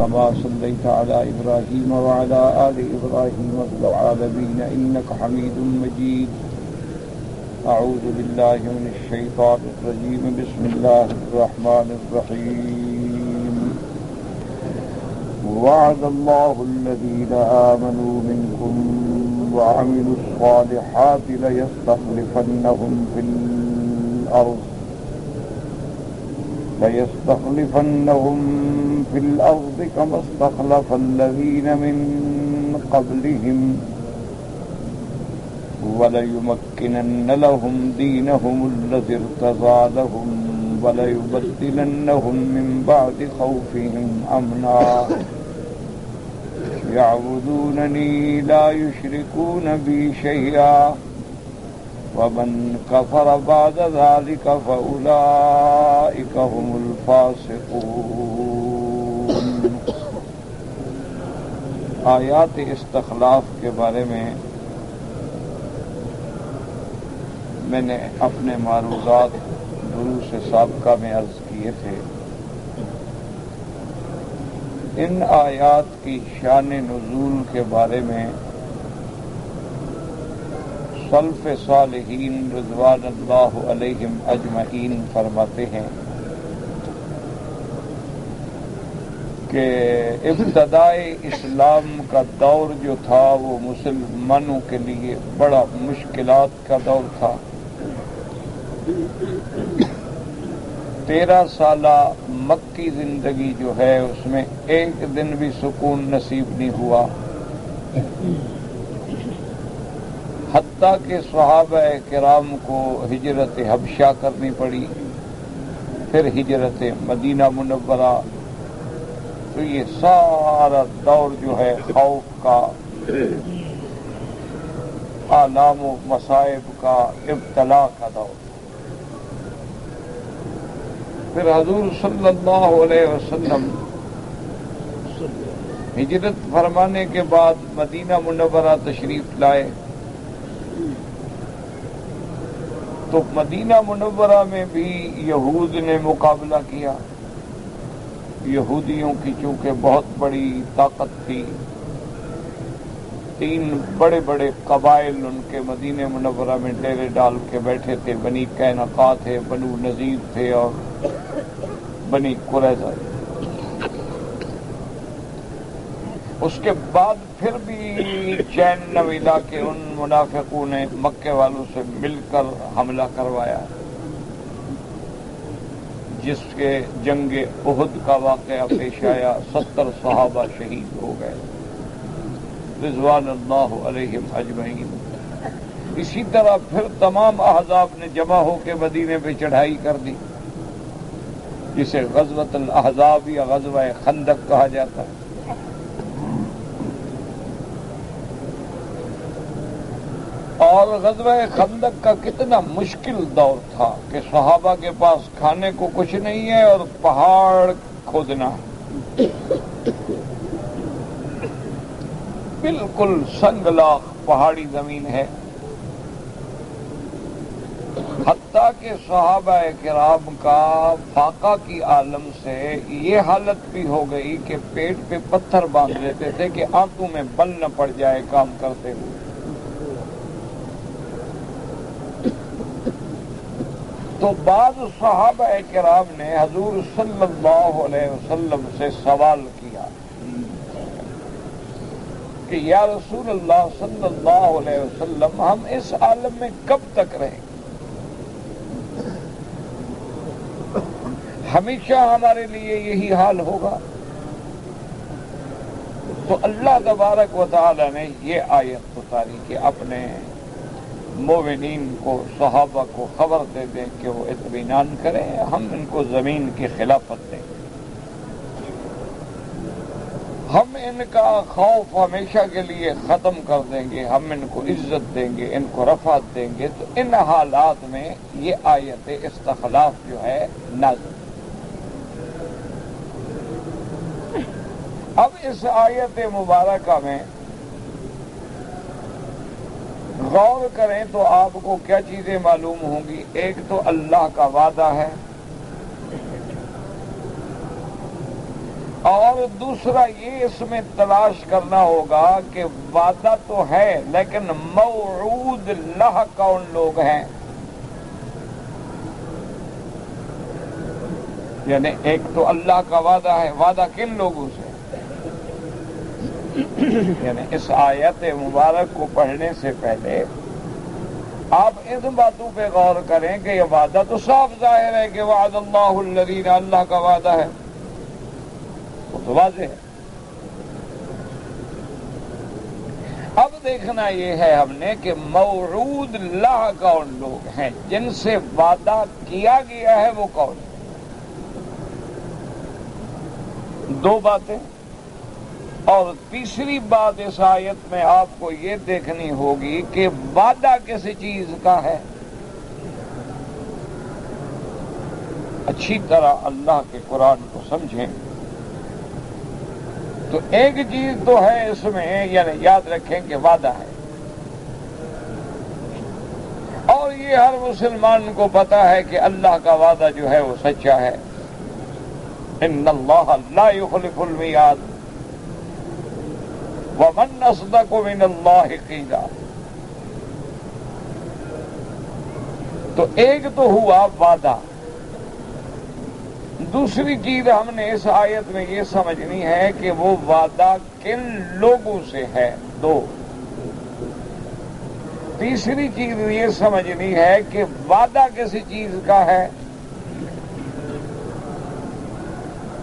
كما صليت على إبراهيم وعلى آل إبراهيم في العالمين إنك حميد مجيد. أعوذ بالله من الشيطان الرجيم. بسم الله الرحمن الرحيم. وعد الله الذين آمنوا منكم وعملوا الصالحات ليستخلفنهم في الأرض كما استخلف الذين من قبلهم وليمكنن لهم دينهم الذي ارتضى لهم وليبدلنهم من بعد خوفهم أمنا يعبدونني لا يشركون بي شيئا ومن كفر بعد ذلك فأولئك هم الفاسقون. آیات استخلاف کے بارے میں نے اپنے معروضات دروس سابقہ میں عرض کیے تھے. ان آیات کی شان نزول کے بارے میں سلف صالحین رضوان اللہ علیہم اجمعین فرماتے ہیں کہ ابتدائے اسلام کا دور جو تھا وہ مسلمانوں کے لیے بڑا مشکلات کا دور تھا. 13 سالہ مکی زندگی جو ہے اس میں ایک دن بھی سکون نصیب نہیں ہوا، حتیٰ کہ صحابہ کرام کو ہجرت حبشہ کرنی پڑی، پھر ہجرت مدینہ منورہ. تو یہ سارا دور جو ہے خوف کا، آلام و مصائب کا، ابتلا کا دور. پھر حضور صلی اللہ علیہ وسلم ہجرت فرمانے کے بعد مدینہ منورہ تشریف لائے تو مدینہ منورہ میں بھی یہود نے مقابلہ کیا. یہودیوں کی چونکہ بہت بڑی طاقت تھی، 3 بڑے بڑے قبائل ان کے مدینہ منورہ میں ڈیرے ڈال کے بیٹھے تھے. بنی قینقاع تھے، بنو نذیر تھے اور بنی قریظہ. اس کے بعد پھر بھی چین نہ ملا کہ ان منافقوں نے مکے والوں سے مل کر حملہ کروایا، جس کے جنگ احد کا واقعہ پیش آیا. 70 صحابہ شہید ہو گئے رضوان اللہ علیہم اجمعین. اسی طرح پھر تمام احزاب نے جمع ہو کے مدینے پہ چڑھائی کر دی، جسے غزوۃ الاحزاب یا غزوہ خندق کہا جاتا ہے. اور غزوہ خندق کا کتنا مشکل دور تھا کہ صحابہ کے پاس کھانے کو کچھ نہیں ہے اور پہاڑ کھودنا ہے، بالکل سنگلاخ پہاڑی زمین ہے. حتیٰ کہ صحابہ کرام کا فاقہ کی عالم سے یہ حالت بھی ہو گئی کہ پیٹ پہ پتھر باندھ لیتے تھے کہ آنکھوں میں بل نہ پڑ جائے کام کرتے ہوئے. تو بعض صحابہ کرام نے حضور صلی اللہ علیہ وسلم سے سوال کیا کہ یا رسول اللہ صلی اللہ علیہ وسلم، ہم اس عالم میں کب تک رہیں؟ ہمیشہ ہمارے لیے یہی حال ہوگا؟ تو اللہ تبارک و تعالی نے یہ آیت اتاری کہ اپنے مومنین کو، صحابہ کو خبر دے دیں کہ وہ اطمینان کریں، ہم ان کو زمین کی خلافت دیں گے، ہم ان کا خوف ہمیشہ کے لیے ختم کر دیں گے، ہم ان کو عزت دیں گے، ان کو رفعت دیں گے. تو ان حالات میں یہ آیت استخلاف جو ہے نازل. اب اس آیت مبارکہ میں غور کریں تو آپ کو کیا چیزیں معلوم ہوں گی. ایک تو اللہ کا وعدہ ہے، اور دوسرا یہ اس میں تلاش کرنا ہوگا کہ وعدہ تو ہے لیکن موعود لہ کون لوگ ہیں. یعنی ایک تو اللہ کا وعدہ ہے، وعدہ کن لوگوں سے؟ یعنی اس آیت مبارک کو پڑھنے سے پہلے آپ ان باتوں پہ غور کریں کہ یہ وعدہ تو صاف ظاہر ہے کہ وعد اللہ الذین، اللہ کا وعدہ ہے، وہ تو واضح ہے. اب دیکھنا یہ ہے ہم نے کہ موعود لہ کون لوگ ہیں، جن سے وعدہ کیا گیا ہے وہ کون ہے. دو باتیں. اور تیسری بات اس آیت میں آپ کو یہ دیکھنی ہوگی کہ وعدہ کس چیز کا ہے. اچھی طرح اللہ کے قرآن کو سمجھیں تو ایک چیز تو ہے اس میں، یعنی یاد رکھیں کہ وعدہ ہے، اور یہ ہر مسلمان کو پتا ہے کہ اللہ کا وعدہ جو ہے وہ سچا ہے. ان اللہ لا یخلف المیعاد ومن اصدق من اللہ قیلا. تو ایک تو ہوا وعدہ. دوسری چیز ہم نے اس آیت میں یہ سمجھنی ہے کہ وہ وعدہ کن لوگوں سے ہے. دو. تیسری چیز یہ سمجھنی ہے کہ وعدہ کسی چیز کا ہے.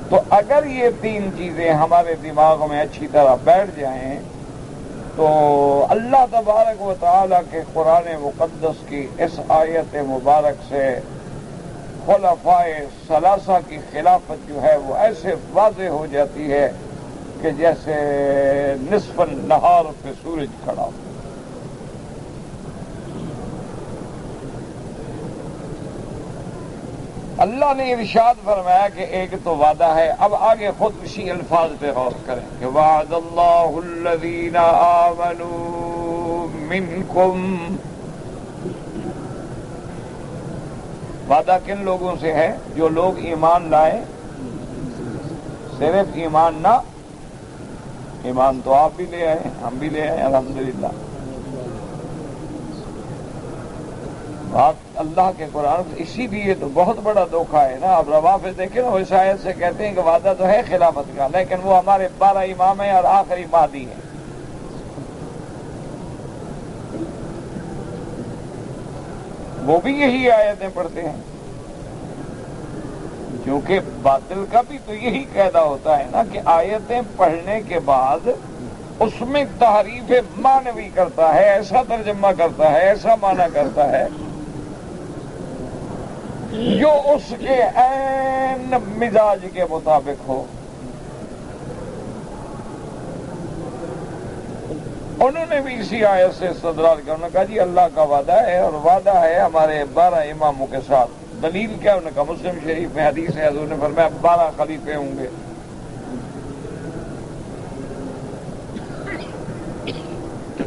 تو اگر یہ تین چیزیں ہمارے دماغ میں اچھی طرح بیٹھ جائیں تو اللہ تبارک و تعالیٰ کے قرآن مقدس کی اس آیت مبارک سے خلفائے ثلاثہ کی خلافت جو ہے وہ ایسے واضح ہو جاتی ہے کہ جیسے نصف النہار پہ سورج کھڑا ہو. اللہ نے ارشاد فرمایا کہ ایک تو وعدہ ہے. اب آگے خود اسی الفاظ پہ غور کریں کہ وعد اللہ الذین آمنوا منکم. وعدہ کن لوگوں سے ہے؟ جو لوگ ایمان لائے. صرف ایمان نہ، ایمان تو آپ بھی لے آئے، ہم بھی لے آئے الحمدللہ. آپ اللہ کے قرآن، اسی لیے تو بہت بڑا دھوکہ ہے نا. اب روافض دیکھیں نا، وہ اس آیت سے کہتے ہیں کہ وعدہ تو ہے خلافت کا، لیکن وہ ہمارے 12 امام ہیں اور آخری مہدی ہیں. وہ بھی یہی آیتیں پڑھتے ہیں، کیونکہ باطل کا بھی تو یہی قاعدہ ہوتا ہے نا کہ آیتیں پڑھنے کے بعد اس میں تحریف معنوی کرتا ہے، ایسا ترجمہ کرتا ہے، ایسا معنی کرتا ہے جو اس کے عین مزاج کے مطابق ہو. انہوں نے بھی اسی آیت سے استدلال کیا. انہوں نے کہا جی اللہ کا وعدہ ہے، اور وعدہ ہے ہمارے 12 اماموں کے ساتھ. دلیل کیا؟ انہوں نے کہا مسلم شریف میں حدیث ہے، حضور نے فرمایا 12 خلیفے ہوں گے.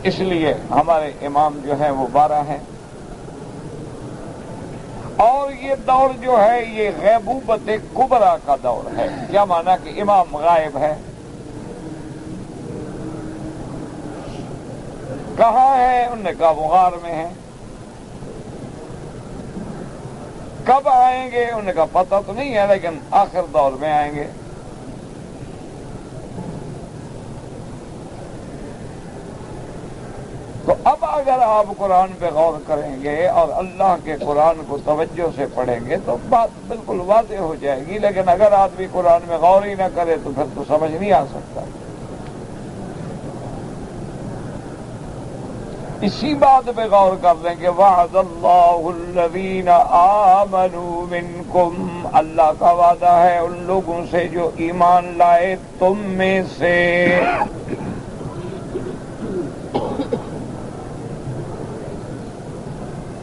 اس لیے ہمارے امام جو ہیں وہ 12 ہیں. اور یہ دور جو ہے یہ غیبوبت کبریٰ کا دور ہے. کیا مانا کہ امام غائب ہے. کہاں ہے؟ انہوں نے کہا وہ غار میں ہے. کب آئیں گے؟ انہوں نے کہا پتہ تو نہیں ہے لیکن آخر دور میں آئیں گے. تو اب اگر آپ قرآن پہ غور کریں گے اور اللہ کے قرآن کو توجہ سے پڑھیں گے تو بات بالکل واضح ہو جائے گی. لیکن اگر آدمی قرآن میں غور ہی نہ کرے تو پھر تو سمجھ نہیں آ سکتا. اسی بات پہ غور کر لیں کہ وعد اللہ الذین آمنوا منکم. اللہ کا وعدہ ہے ان لوگوں سے جو ایمان لائے تم میں سے.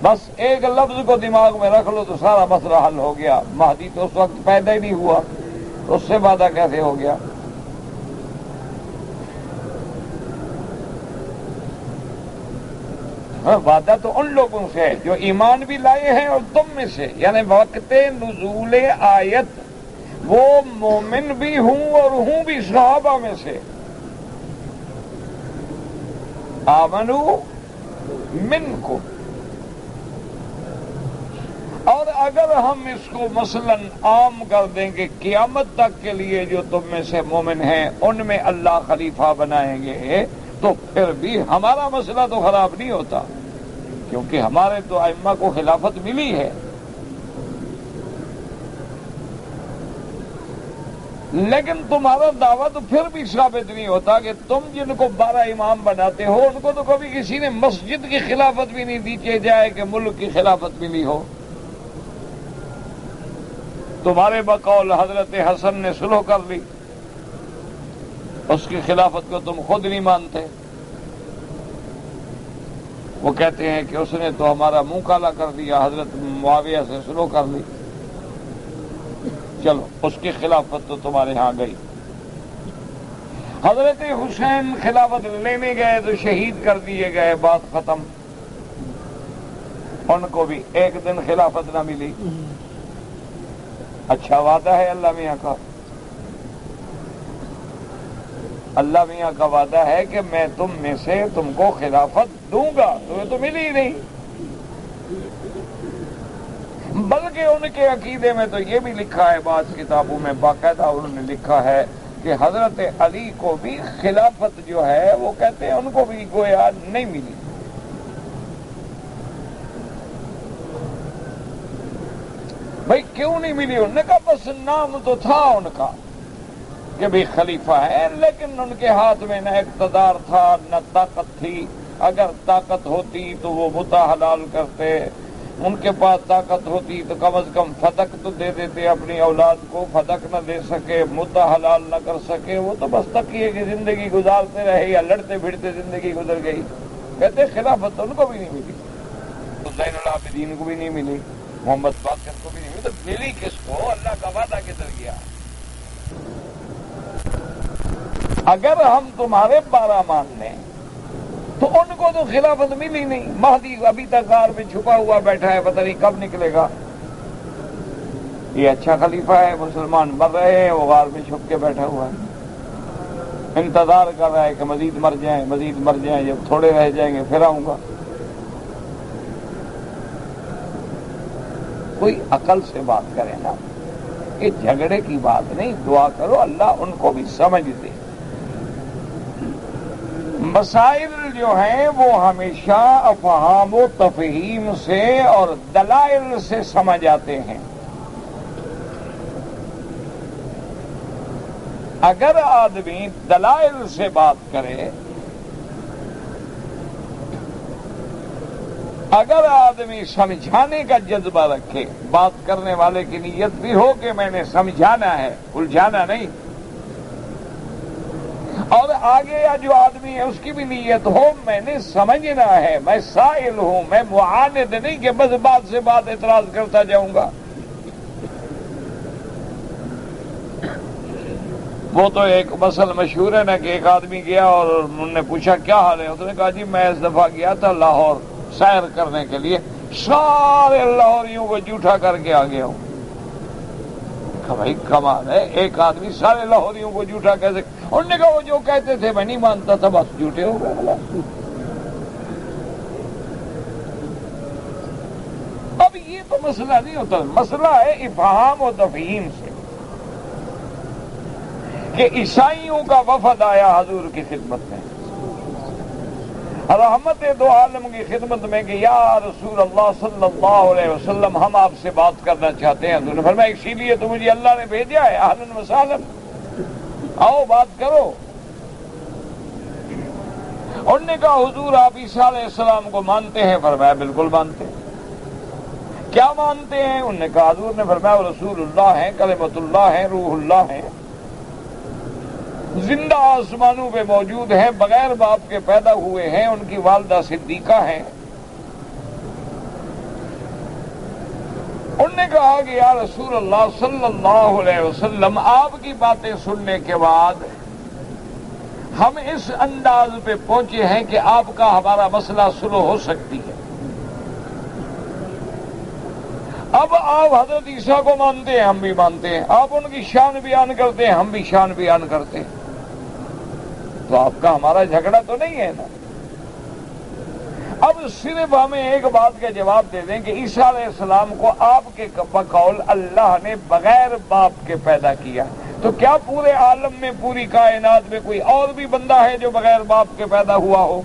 بس ایک لفظ کو دماغ میں رکھ لو تو سارا مسئلہ حل ہو گیا. مہدی تو اس وقت پیدا ہی نہیں ہوا، تو اس سے وعدہ کیسے ہو گیا؟ وعدہ تو ان لوگوں سے ہے جو ایمان بھی لائے ہیں اور تم میں سے، یعنی وقت نزول آیت وہ مومن بھی ہوں اور ہوں بھی صحابہ میں سے. آمنو منکم. اور اگر ہم اس کو مثلاً عام کر دیں کہ قیامت تک کے لیے جو تم میں سے مومن ہیں ان میں اللہ خلیفہ بنائیں گے، تو پھر بھی ہمارا مسئلہ تو خراب نہیں ہوتا، کیونکہ ہمارے تو ائمہ کو خلافت ملی ہے. لیکن تمہارا دعویٰ تو پھر بھی ثابت نہیں ہوتا کہ تم جن کو 12 امام بناتے ہو ان کو تو کبھی کسی نے مسجد کی خلافت بھی نہیں دی کہ جائے کہ ملک کی خلافت ملی ہو. تمہارے بقول حضرت حسن نے صلح کر لی، اس کی خلافت کو تم خود نہیں مانتے. وہ کہتے ہیں کہ اس نے تو ہمارا منہ کالا کر دیا، حضرت معاویہ سے صلح کر لی. چلو اس کی خلافت تو تمہارے ہاں گئی. حضرت حسین خلافت لینے گئے تو شہید کر دیے گئے، بات ختم. ان کو بھی ایک دن خلافت نہ ملی. اچھا وعدہ ہے اللہ میاں کا. اللہ میاں کا وعدہ ہے کہ میں تم میں سے تم کو خلافت دوں گا، تمہیں تو ملی ہی نہیں. بلکہ ان کے عقیدے میں تو یہ بھی لکھا ہے، بعض کتابوں میں باقاعدہ انہوں نے لکھا ہے کہ حضرت علی کو بھی خلافت جو ہے وہ کہتے ہیں ان کو بھی گویا نہیں ملی. بھائی کیوں نہیں ملی؟ انہوں نے کہا بس نام تو تھا ان کا کہ بھی خلیفہ ہے، لیکن ان کے ہاتھ میں نہ اقتدار تھا نہ طاقت تھی. اگر طاقت ہوتی تو وہ متع حلال کرتے، ان کے پاس طاقت ہوتی تو کم از کم فدق تو دے دیتے اپنی اولاد کو. فدق نہ دے سکے، متع حلال نہ کر سکے، وہ تو بس تقیے کی زندگی گزارتے رہے یا لڑتے پھرتے زندگی گزر گئی. کہتے خلافت ان کو بھی نہیں ملی، زین العابدین کو بھی نہیں ملی، محمد باقر کو بھی نہیں ملی. تو ملی کس کو؟ اللہ کا وعدہ کدھر گیا؟ اگر ہم تمہارے 12 مان لیں تو ان کو تو خلافت ملی نہیں. مہدی ابھی تک غار میں چھپا ہوا بیٹھا ہے، پتہ نہیں کب نکلے گا. یہ اچھا خلیفہ ہے، مسلمان مر رہے ہیں، وہ غار میں چھپ کے بیٹھا ہوا ہے، انتظار کر رہا ہے کہ مزید مر جائیں، مزید مر جائیں، جب تھوڑے رہ جائیں گے پھر آؤں گا. کوئی عقل سے بات کرے نا، یہ جھگڑے کی بات نہیں. دعا کرو اللہ ان کو بھی سمجھ دے. مسائل جو ہیں وہ ہمیشہ افہام و تفہیم سے اور دلائل سے سمجھ آتے ہیں. اگر آدمی دلائل سے بات کرے، اگر آدمی سمجھانے کا جذبہ رکھے، بات کرنے والے کی نیت بھی ہو کہ میں نے سمجھانا ہے، الجھانا نہیں، اور آگے یا جو آدمی ہے اس کی بھی نیت ہو میں نے سمجھنا ہے، میں سائل ہوں، میں معاند نہیں کہ بس بات سے بات اعتراض کرتا جاؤں گا. وہ تو ایک مسئلہ مشہور ہے نا کہ ایک آدمی گیا اور انہوں نے پوچھا کیا حال ہے؟ اس نے کہا جی میں اس دفعہ گیا تھا لاہور سیر کرنے کے لیے، سارے لاہوریوں کو جھوٹا کر کے آ گیا ہوں. بھائی کمال ہے، ایک آدمی سارے لاہوریوں کو جھوٹا کیسے؟ انہوں نے کہا وہ جو کہتے تھے میں نہیں مانتا تھا، بس جھوٹے ہو گئے. اب یہ تو مسئلہ نہیں ہوتا، مسئلہ ہے افہام و تفہیم سے. کہ عیسائیوں کا وفد آیا حضور کی خدمت میں، رحمت دو عالم کی خدمت میں کہ یا رسول اللہ صلی اللہ علیہ وسلم ہم آپ سے بات کرنا چاہتے ہیں. حضور نے فرمایا اسی لیے تو مجھے اللہ نے بھیجا ہے، اہلاً و سہلاً، آؤ بات کرو. انہوں نے کہا حضور آپ عیسیٰ علیہ السلام کو مانتے ہیں؟ فرمایا بالکل مانتے ہیں. کیا مانتے ہیں؟ انہوں نے کہا حضور نے فرمایا وہ رسول اللہ ہیں، کلمۃ اللہ ہیں، روح اللہ ہیں، زندہ آسمانوں پہ موجود ہیں، بغیر باپ کے پیدا ہوئے ہیں، ان کی والدہ صدیقہ ہیں. انہوں نے کہا کہ یا رسول اللہ صلی اللہ علیہ وسلم آپ کی باتیں سننے کے بعد ہم اس انداز پہ پہنچے ہیں کہ آپ کا ہمارا مسئلہ سلو ہو سکتی ہے. اب آپ حضرت عیسیٰ کو مانتے ہیں، ہم بھی مانتے ہیں، آپ ان کی شان بیان کرتے ہیں، ہم بھی شان بیان کرتے ہیں، تو آپ کا ہمارا جھگڑا تو نہیں ہے نا۔ اب صرف ہمیں ایک بات کا جواب دے دیں کہ عیسیٰ علیہ السلام کو آپ کے بقول اللہ نے بغیر باپ کے پیدا کیا، تو کیا پورے عالم میں، پوری کائنات میں کوئی اور بھی بندہ ہے جو بغیر باپ کے پیدا ہوا ہو؟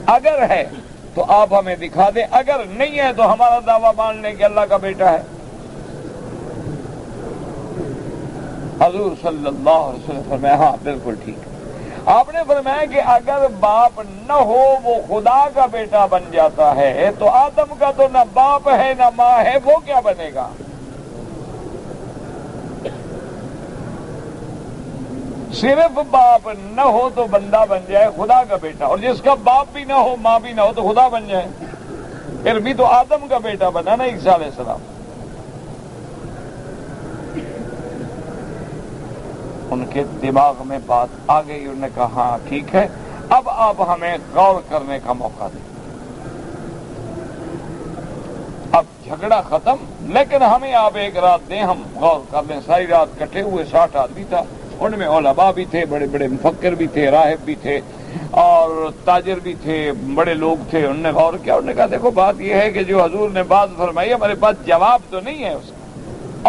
اگر ہے تو آپ ہمیں دکھا دیں، اگر نہیں ہے تو ہمارا دعویٰ مان لیں کہ اللہ کا بیٹا ہے۔ حضور صلی اللہ علیہ وسلم فرمایا ہاں بالکل ٹھیک ہے۔ آپ نے فرمایا کہ اگر باپ نہ ہو وہ خدا کا بیٹا بن جاتا ہے، تو آدم کا تو نہ باپ ہے نہ ماں ہے، وہ کیا بنے گا؟ صرف باپ نہ ہو تو بندہ بن جائے خدا کا بیٹا، اور جس کا باپ بھی نہ ہو ماں بھی نہ ہو تو خدا بن جائے، پھر بھی تو آدم کا بیٹا بنا نا عیسیٰ علیہ السلام۔ ان کے دماغ میں بات آ گئی، انہوں نے کہا ہاں ٹھیک ہے، اب آپ ہمیں غور کرنے کا موقع دیں۔ اب جھگڑا ختم، لیکن ہمیں آپ ایک رات دیں، ہم غور کر لیں۔ ساری رات کٹھے ہوئے 60 آدمی تھا، ان میں علماء بھی تھے، بڑے بڑے مفکر بھی تھے، راہب بھی تھے، اور تاجر بھی تھے، بڑے لوگ تھے۔ انہوں نے غور کیا، انہوں نے کہا دیکھو بات یہ ہے کہ جو حضور نے بات فرمائی ہمارے پاس جواب تو نہیں ہے اس کا،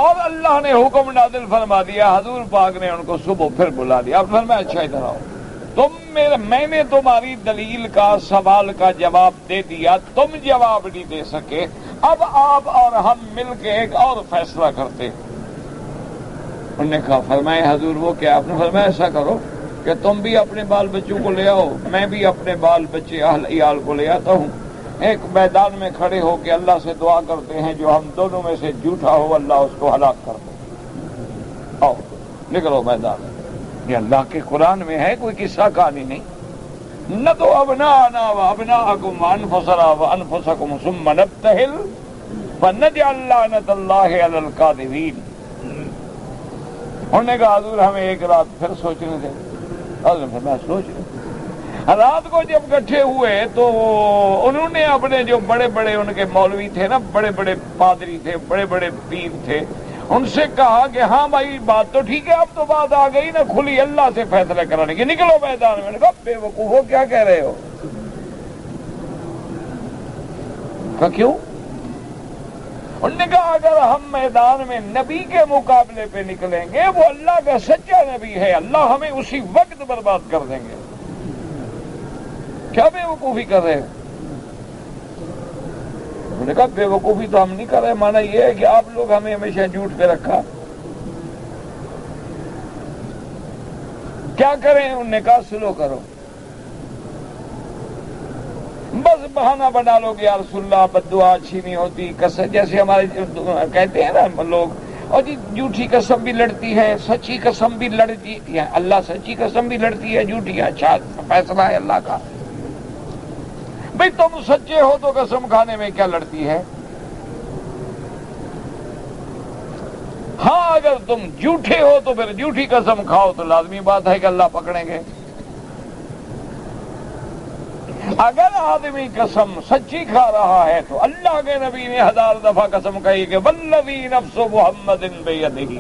اور اللہ نے حکم نازل فرما دیا، حضور پاک نے ان کو صبح پھر بلا دیا۔ اب فرمایا اچھا ادھر آؤ، میں نے تمہاری دلیل کا، سوال کا جواب دے دیا، تم جواب نہیں دے سکے، اب آپ اور ہم مل کے ایک اور فیصلہ کرتے۔ انہوں نے کہا فرمائے حضور وہ کیا؟ آپ نے فرمایا ایسا کرو کہ تم بھی اپنے بال بچوں کو لے آؤ، میں بھی اپنے بال بچے اہل عیال کو لے آتا ہوں، ایک میدان میں کھڑے ہو کے اللہ سے دعا کرتے ہیں جو ہم دونوں میں سے جھوٹا ہو اللہ اس کو ہلاک کر دے۔ آؤ نکلو میدان میں۔ یہ اللہ کے قرآن میں ہے، کوئی قصہ کہانی نہیں۔ نہ تو ابناءنا وابناءکم وانفسنا وانفسکم ثم نبتہل فنجعل لعنت اللہ علی الکاذبین۔ انہوں نے کہا حضور ہمیں ایک رات پھر سوچنے دیں۔ حضور نے میں سوچ رہا، رات کو جب اکٹھے ہوئے تو انہوں نے اپنے جو بڑے بڑے ان کے مولوی تھے نا، بڑے بڑے پادری تھے، بڑے بڑے پیر تھے، ان سے کہا کہ ہاں بھائی بات تو ٹھیک ہے، اب تو بات آ گئی نا کھلی اللہ سے فیصلہ کرانے کی، نکلو میدان میں۔ کہا بے وقوفو کیا کہہ رہے ہو؟ کہا کیوں؟ انہوں نے کہا اگر ہم میدان میں نبی کے مقابلے پہ نکلیں گے، وہ اللہ کا سچا نبی ہے، اللہ ہمیں اسی وقت برباد کر دیں گے۔ کیا بے وقوفی کر رہے ہیں؟ انہوں نے کہا بے وقوفی تو ہم نہیں کر رہے، مانا یہ ہے کہ آپ لوگ ہمیں ہمیشہ جھوٹ پہ رکھا، کیا کریں؟ انہوں نے کہا سلو کرو، بس بہانہ بنا لو کہ یا رسول اللہ بددعا اچھی نہیں ہوتی، جیسے ہمارے کہتے ہیں نا لوگ، اور جی جھوٹی قسم بھی لڑتی ہے، سچی قسم بھی لڑتی ہے، اللہ سچی قسم بھی لڑتی ہے، جھوٹی ہے، اچھا فیصلہ ہے اللہ کا۔ بھئی تم سچے ہو تو قسم کھانے میں کیا لڑتی ہے؟ ہاں اگر تم جھوٹے ہو تو پھر جھوٹی قسم کھاؤ تو لازمی بات ہے کہ اللہ پکڑیں گے۔ اگر آدمی قسم سچی کھا رہا ہے تو اللہ کے نبی نے 1000 دفعہ قسم کہی کہ والذی نفس محمد بیدہ،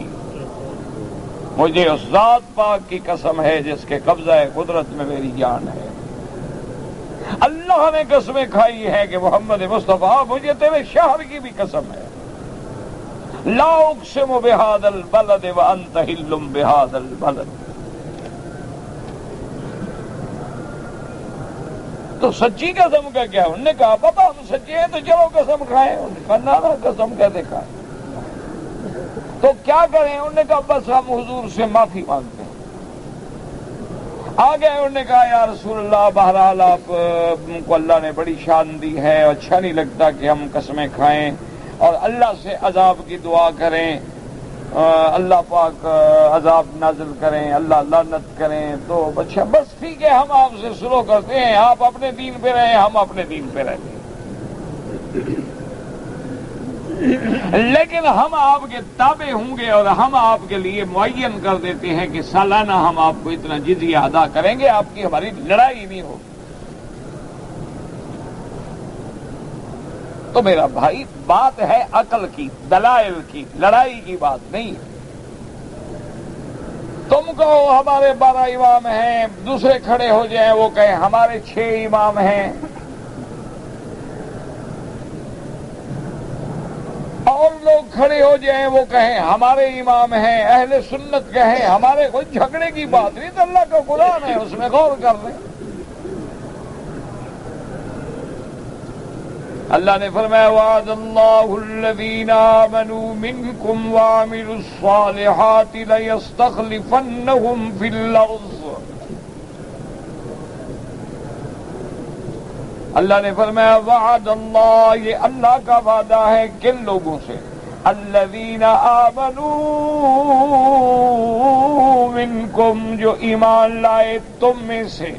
مجھے اس ذات پاک کی قسم ہے جس کے قبضہ قدرت میں میری جان ہے۔ اللہ نے قسمیں کھائی ہے کہ محمد مصطفیٰ مجھے تیرے شہر کی بھی قسم ہے، لا اقسم بہذا البلد وانت حل بہذا البلد۔ تو سچی قسم کا کیا؟ انہوں نے کہا پتہ ہم سچے ہیں تو چلو قسم کھائیں۔ انہوں نے کہا نہ قسم کیسے کھائیں؟ تو کیا کریں؟ انہوں نے کہا بس ہم حضور سے معافی مانگتے ہیں۔ آگے انہوں نے کہا یا رسول اللہ بہرحال آپ کو اللہ نے بڑی شان دی ہے، اچھا نہیں لگتا کہ ہم قسمیں کھائیں اور اللہ سے عذاب کی دعا کریں، اللہ پاک عذاب نازل کریں، اللہ لعنت کریں، تو اچھا بس ٹھیک ہے ہم آپ سے سلو کرتے ہیں، آپ اپنے دین پہ رہیں ہم اپنے دین پہ رہتے ہیں، لیکن ہم آپ کے تابع ہوں گے اور ہم آپ کے لیے معین کر دیتے ہیں کہ سالانہ ہم آپ کو اتنا جزیہ ادا کریں گے، آپ کی ہماری لڑائی نہیں ہو۔ تو میرا بھائی بات ہے عقل کی، دلائل کی، لڑائی کی بات نہیں ہے۔ تم کہو ہمارے 12 امام ہیں، دوسرے کھڑے ہو جائیں وہ کہیں ہمارے 6 امام ہیں، اور لوگ کھڑے ہو جائیں وہ کہیں ہمارے امام ہیں، اہل سنت کہیں ہمارے، کوئی جھگڑے کی بات نہیں، تو اللہ کا قرآن ہے، اس میں غور کر لیں۔ اللہ نے فرمایا وعد اللہ الذین آمنوا منکم وعملوا الصالحات لیستخلفنہم فی الارض۔ اللہ نے فرمایا وعد اللہ، یہ اللہ کا وعدہ ہے کن لوگوں سے؟ الذین آمنوا منکم، جو ایمان لائے تم میں سے۔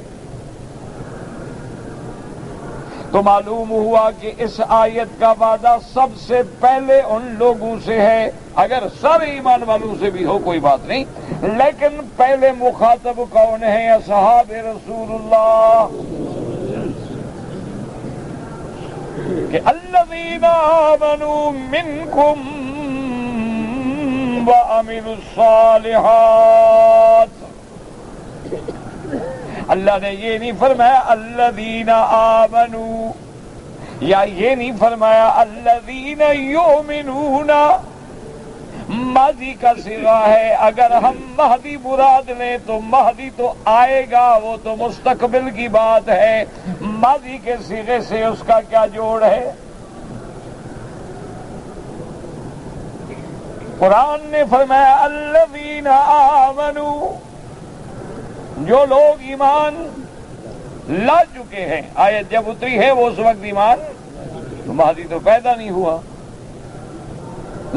تو معلوم ہوا کہ اس آیت کا وعدہ سب سے پہلے ان لوگوں سے ہے، اگر سارے ایمان والوں سے بھی ہو کوئی بات نہیں، لیکن پہلے مخاطب کون ہے؟ اصحاب رسول اللہ، کہ الذین آمنوا منکم وعملوا الصالحات۔ اللہ نے یہ نہیں فرمایا الذین آمنوا، یا یہ نہیں فرمایا الذین یؤمنون، ماضی کا صیغہ ہے۔ اگر ہم مہدی مراد لیں تو مہدی تو آئے گا، وہ تو مستقبل کی بات ہے، ماضی کے صیغے سے اس کا کیا جوڑ ہے؟ قرآن نے فرمایا الذین آمنوا، جو لوگ ایمان لا چکے ہیں۔ آیت جب اتری ہے وہ اس وقت ایمان، تو مہدی تو پیدا نہیں ہوا،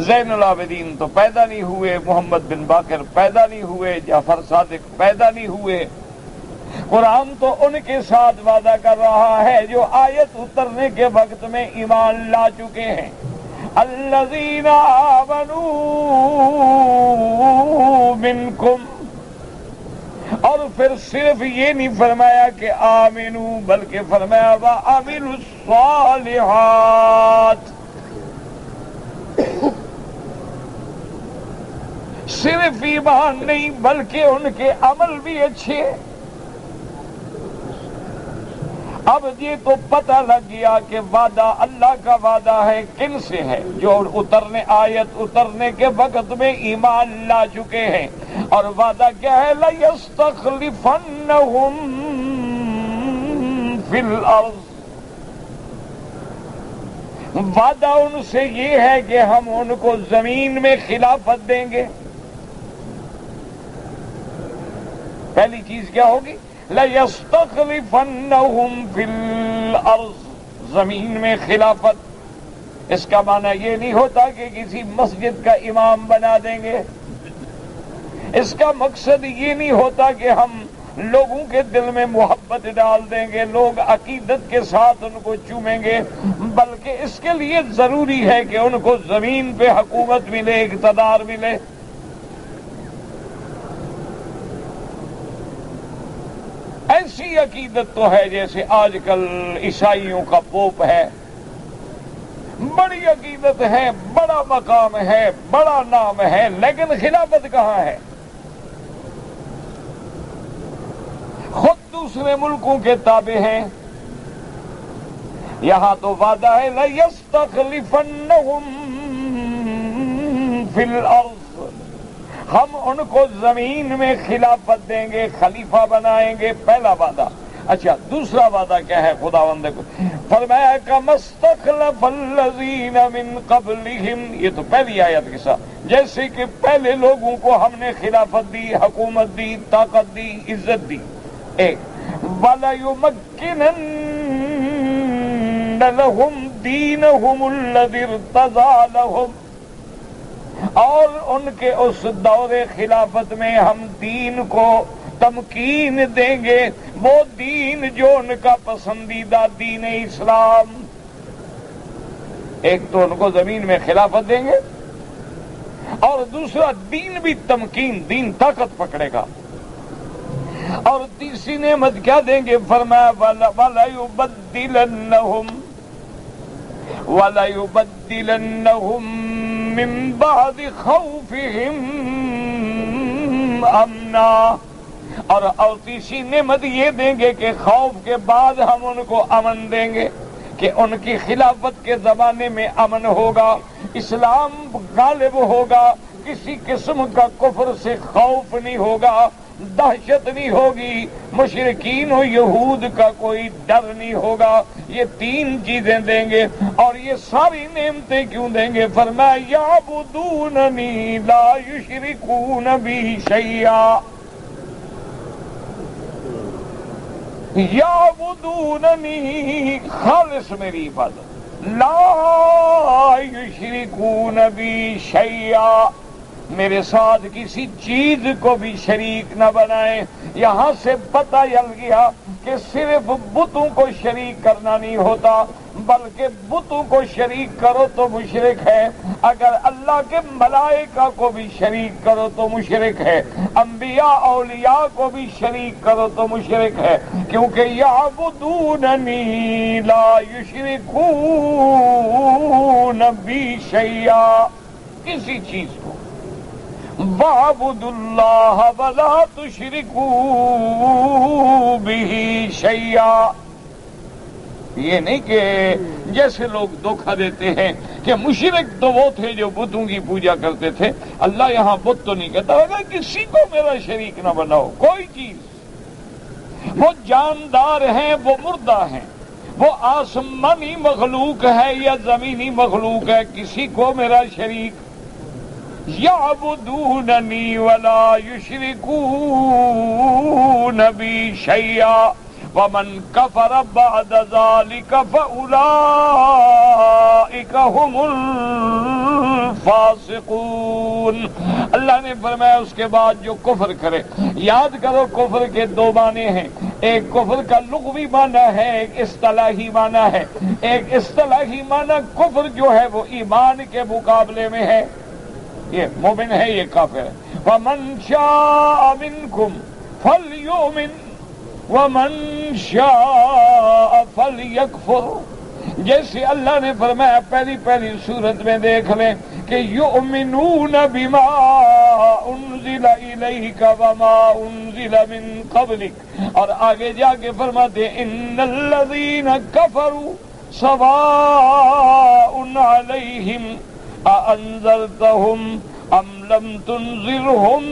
زین العابدین تو پیدا نہیں ہوئے، محمد بن باقر پیدا نہیں ہوئے، جعفر صادق پیدا نہیں ہوئے۔ قرآن تو ان کے ساتھ وعدہ کر رہا ہے جو آیت اترنے کے وقت میں ایمان لا چکے ہیں۔ الذین آمنوا منکم، اور پھر صرف یہ نہیں فرمایا کہ آمنو، بلکہ فرمایا وعملوا الصالحات۔ صرف ایمان نہیں بلکہ ان کے عمل بھی اچھے۔ اب یہ تو پتہ لگ گیا کہ وعدہ اللہ کا وعدہ ہے کن سے ہے؟ جو آیت اترنے کے وقت میں ایمان لا چکے ہیں۔ اور وعدہ کیا ہے؟ لَيَسْتَخْلِفَنَّهُمْ فِي الْأَرْضِ، وعدہ ان سے یہ ہے کہ ہم ان کو زمین میں خلافت دیں گے۔ پہلی چیز کیا ہوگی؟ لَيَسْتَخْلِفَنَّهُمْ فِي الْأَرْضِ، زمین میں خلافت۔ اس کا معنی یہ نہیں ہوتا کہ کسی مسجد کا امام بنا دیں گے، اس کا مقصد یہ نہیں ہوتا کہ ہم لوگوں کے دل میں محبت ڈال دیں گے، لوگ عقیدت کے ساتھ ان کو چومیں گے، بلکہ اس کے لیے ضروری ہے کہ ان کو زمین پہ حکومت ملے، اقتدار ملے۔ ایسی عقیدت تو ہے جیسے آج کل عیسائیوں کا پوپ ہے، بڑی عقیدت ہے، بڑا مقام ہے، بڑا نام ہے، لیکن خلافت کہاں ہے؟ خود دوسرے ملکوں کے تابع ہیں۔ یہاں تو وعدہ ہے لَيَسْتَخْلِفَنَّهُمْ فِي الْأَرْضِ، ہم ان کو زمین میں خلافت دیں گے، خلیفہ بنائیں گے، پہلا وعدہ۔ اچھا دوسرا وعدہ کیا ہے؟ خداوند کو فرمایا كَمَا اسْتَخْلَفَ الَّذِينَ مِن قَبْلِهِمْ، یہ تو پہلی آیت کے ساتھ، جیسے کہ پہلے لوگوں کو ہم نے خلافت دی، حکومت دی، طاقت دی، عزت دی۔ ایک وَلَيُمَكِّنَنَّ لَهُمْ دِينَهُمُ الَّذِي ارْتَضَىٰ لَهُمْ، اور ان کے اس دور خلافت میں ہم دین کو تمکین دیں گے، وہ دین جو ان کا پسندیدہ دین اسلام۔ ایک تو ان کو زمین میں خلافت دیں گے، اور دوسرا دین بھی تمکین، دین طاقت پکڑے گا۔ اور تیسری نعمت کیا دیں گے؟ فرمایا وَلَيُبَدِّلَنَّهُمْ، وَلَيُبَدِّلَنَّهُم مِّن بَعْدِ خَوْفِهِمْ أَمْنًا، اور تیسری نعمت یہ دیں گے کہ خوف کے بعد ہم ان کو امن دیں گے، کہ ان کی خلافت کے زمانے میں امن ہوگا، اسلام غالب ہوگا، کسی قسم کا کفر سے خوف نہیں ہوگا، دہشت نہیں ہوگی، مشرکین و یہود کا کوئی ڈر نہیں ہوگا۔ یہ تین چیزیں دیں گے، اور یہ ساری نعمتیں کیوں دیں گے؟ فرمایا یعبدوننی لا یشرکون بی شیئا، یعبدوننی خالص میری عبادت، لا یشرکون بی شیئا، میرے ساتھ کسی چیز کو بھی شریک نہ بنائیں۔ یہاں سے پتہ چل گیا کہ صرف بتوں کو شریک کرنا نہیں ہوتا، بلکہ بتوں کو شریک کرو تو مشرک ہے، اگر اللہ کے ملائکہ کو بھی شریک کرو تو مشرک ہے، انبیاء اولیاء کو بھی شریک کرو تو مشرک ہے، کیونکہ یعبدوننی لا یشرکون بی شیئا، کسی چیز کو، وَاعْبُدُوا اللَّهَ وَلَا تُشْرِكُوا بِهِ شَيْئًا۔ یہ نہیں کہ جیسے لوگ دھوکہ دیتے ہیں کہ مشرک تو وہ تھے جو بتوں کی پوجا کرتے تھے، اللہ یہاں بت تو نہیں کہتا اگر کسی کو میرا شریک نہ بناؤ، کوئی چیز، وہ جاندار ہیں، وہ مردہ ہیں، وہ آسمانی مخلوق ہے یا زمینی مخلوق ہے، کسی کو میرا شریک، یعبدوننی ولا یشرکون بی شیئا ومن کفر بعد ذلک فاولئک هم الفاسقون۔ اللہ نے فرمایا اس کے بعد جو کفر کرے، یاد کرو کفر کے دو معنی ہیں، ایک کفر کا لغوی معنی ہے، ایک اصطلاحی معنی ہے۔ ایک اصطلاحی معنی کفر جو ہے وہ ایمان کے مقابلے میں ہے، یہ مومن ہے، یہ کافر ہے۔ وَمَنْ شَاءَ مِنْكُمْ فَلْيُؤْمِنْ وَمَنْ شَاءَ فَلْيَكْفُرْ، جیسے اللہ نے فرمایا پہلی سورت میں دیکھ لیں کہ یؤمنون بما انزل الیک وما انزل من قبلک، اور آگے جا کے فرماتے ان الذین کفروا سواء علیہم اانذرتہم ام لم تنذرہم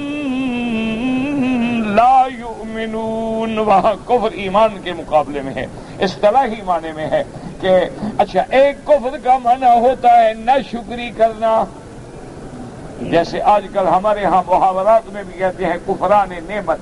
لا یؤمنون۔ وہاں کفر ایمان کے مقابلے میں ہے، اصطلاحی معنی میں ہے کہ اچھا ایک کفر کا معنی ہوتا ہے ناشکری کرنا، جیسے آج کل ہمارے ہاں محاورات میں بھی کہتے ہیں کفران نعمت،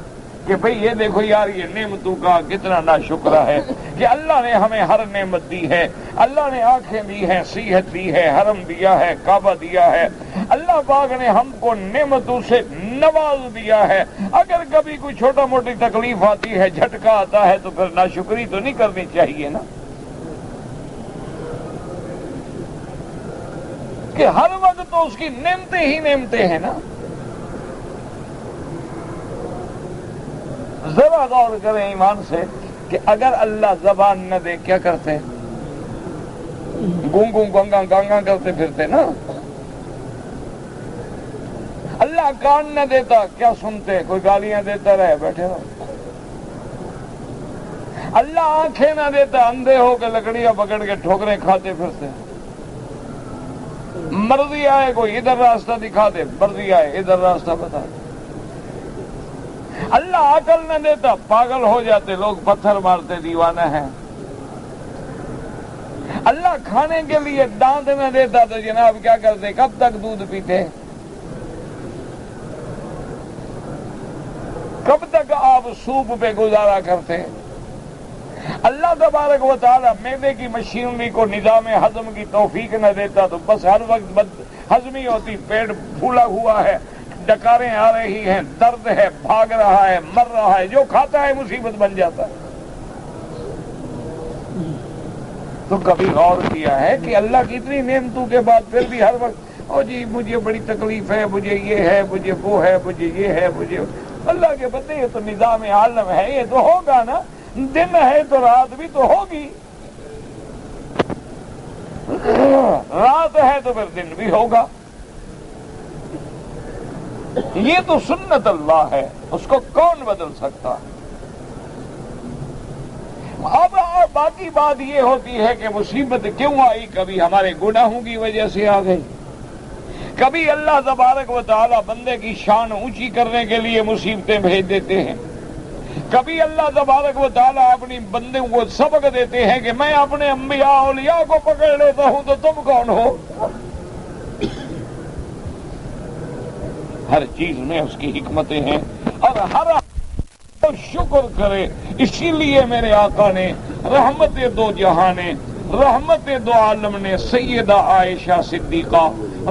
کہ بھئی یہ دیکھو یار یہ نعمتوں کا کتنا ناشکرہ ہے کہ اللہ نے ہمیں ہر نعمت دی ہے، اللہ نے آنکھیں دی ہیں، صحت دی ہے، حرم دیا ہے، کعبہ دیا ہے، اللہ پاک نے ہم کو نعمتوں سے نواز دیا ہے، اگر کبھی کوئی چھوٹا موٹی تکلیف آتی ہے، جھٹکا آتا ہے تو پھر ناشکری تو نہیں کرنی چاہیے نا، کہ ہر وقت تو اس کی نعمتیں ہی نعمتیں ہیں نا۔ ذرا غور کریں ایمان سے کہ اگر اللہ زبان نہ دے کیا کرتے؟ گونگوں گنگا گانگا کرتے پھرتے نا۔ اللہ کان نہ دیتا کیا سنتے؟ کوئی گالیاں دیتا رہے بیٹھے رہو۔ اللہ آنکھیں نہ دیتا اندھے ہو کے لکڑیاں پکڑ کے ٹھوکریں کھاتے پھرتے۔ مرضی آئے کوئی ادھر راستہ دکھا دے، مرضی آئے ادھر راستہ بتا دے۔ اللہ عقل نہ دیتا پاگل ہو جاتے لوگ، پتھر مارتے دیوانہ ہیں۔ اللہ کھانے کے لیے دانت نہ دیتا تو جناب کیا کرتے؟ کب تک دودھ پیتے؟ کب تک آپ سوپ پہ گزارا کرتے؟ اللہ تبارک و تعالی معدے کی مشینری کو نظام ہضم کی توفیق نہ دیتا تو بس ہر وقت بد ہضمی ہوتی، پیٹ پھولا ہوا ہے، ڈکاریں آ رہی ہیں، درد ہے، بھاگ رہا ہے، مر رہا ہے، جو کھاتا ہے مصیبت بن جاتا ہے۔ تو کبھی غور کیا ہے کہ اللہ کی اتنی نعمتوں کے بعد پھر بھی ہر وقت او جی مجھے بڑی تکلیف ہے، مجھے یہ ہے، مجھے وہ ہے، مجھے یہ ہے، مجھے اللہ کے بندے یہ تو نظام عالم ہے، یہ تو ہوگا نا، دن ہے تو رات بھی تو ہوگی۔ رات ہے تو پھر دن بھی ہوگا. یہ تو سنت اللہ ہے، اس کو کون بدل سکتا؟ اب باقی بات یہ ہوتی ہے کہ مصیبت کیوں آئی؟ کبھی ہمارے گناہوں کی وجہ سے آ گئی، کبھی اللہ تبارک و تعالی بندے کی شان اونچی کرنے کے لیے مصیبتیں بھیج دیتے ہیں، کبھی اللہ تبارک و تعالی اپنی بندے کو سبق دیتے ہیں کہ میں اپنے انبیاء اولیاء کو پکڑ لیتا ہوں تو تم کون ہو؟ ہر چیز میں اس کی حکمتیں ہیں اور ہر شکر کرے. اسی لیے میرے آقا نے رحمت دو جہاں نے، رحمت دو عالم نے سیدہ عائشہ صدیقہ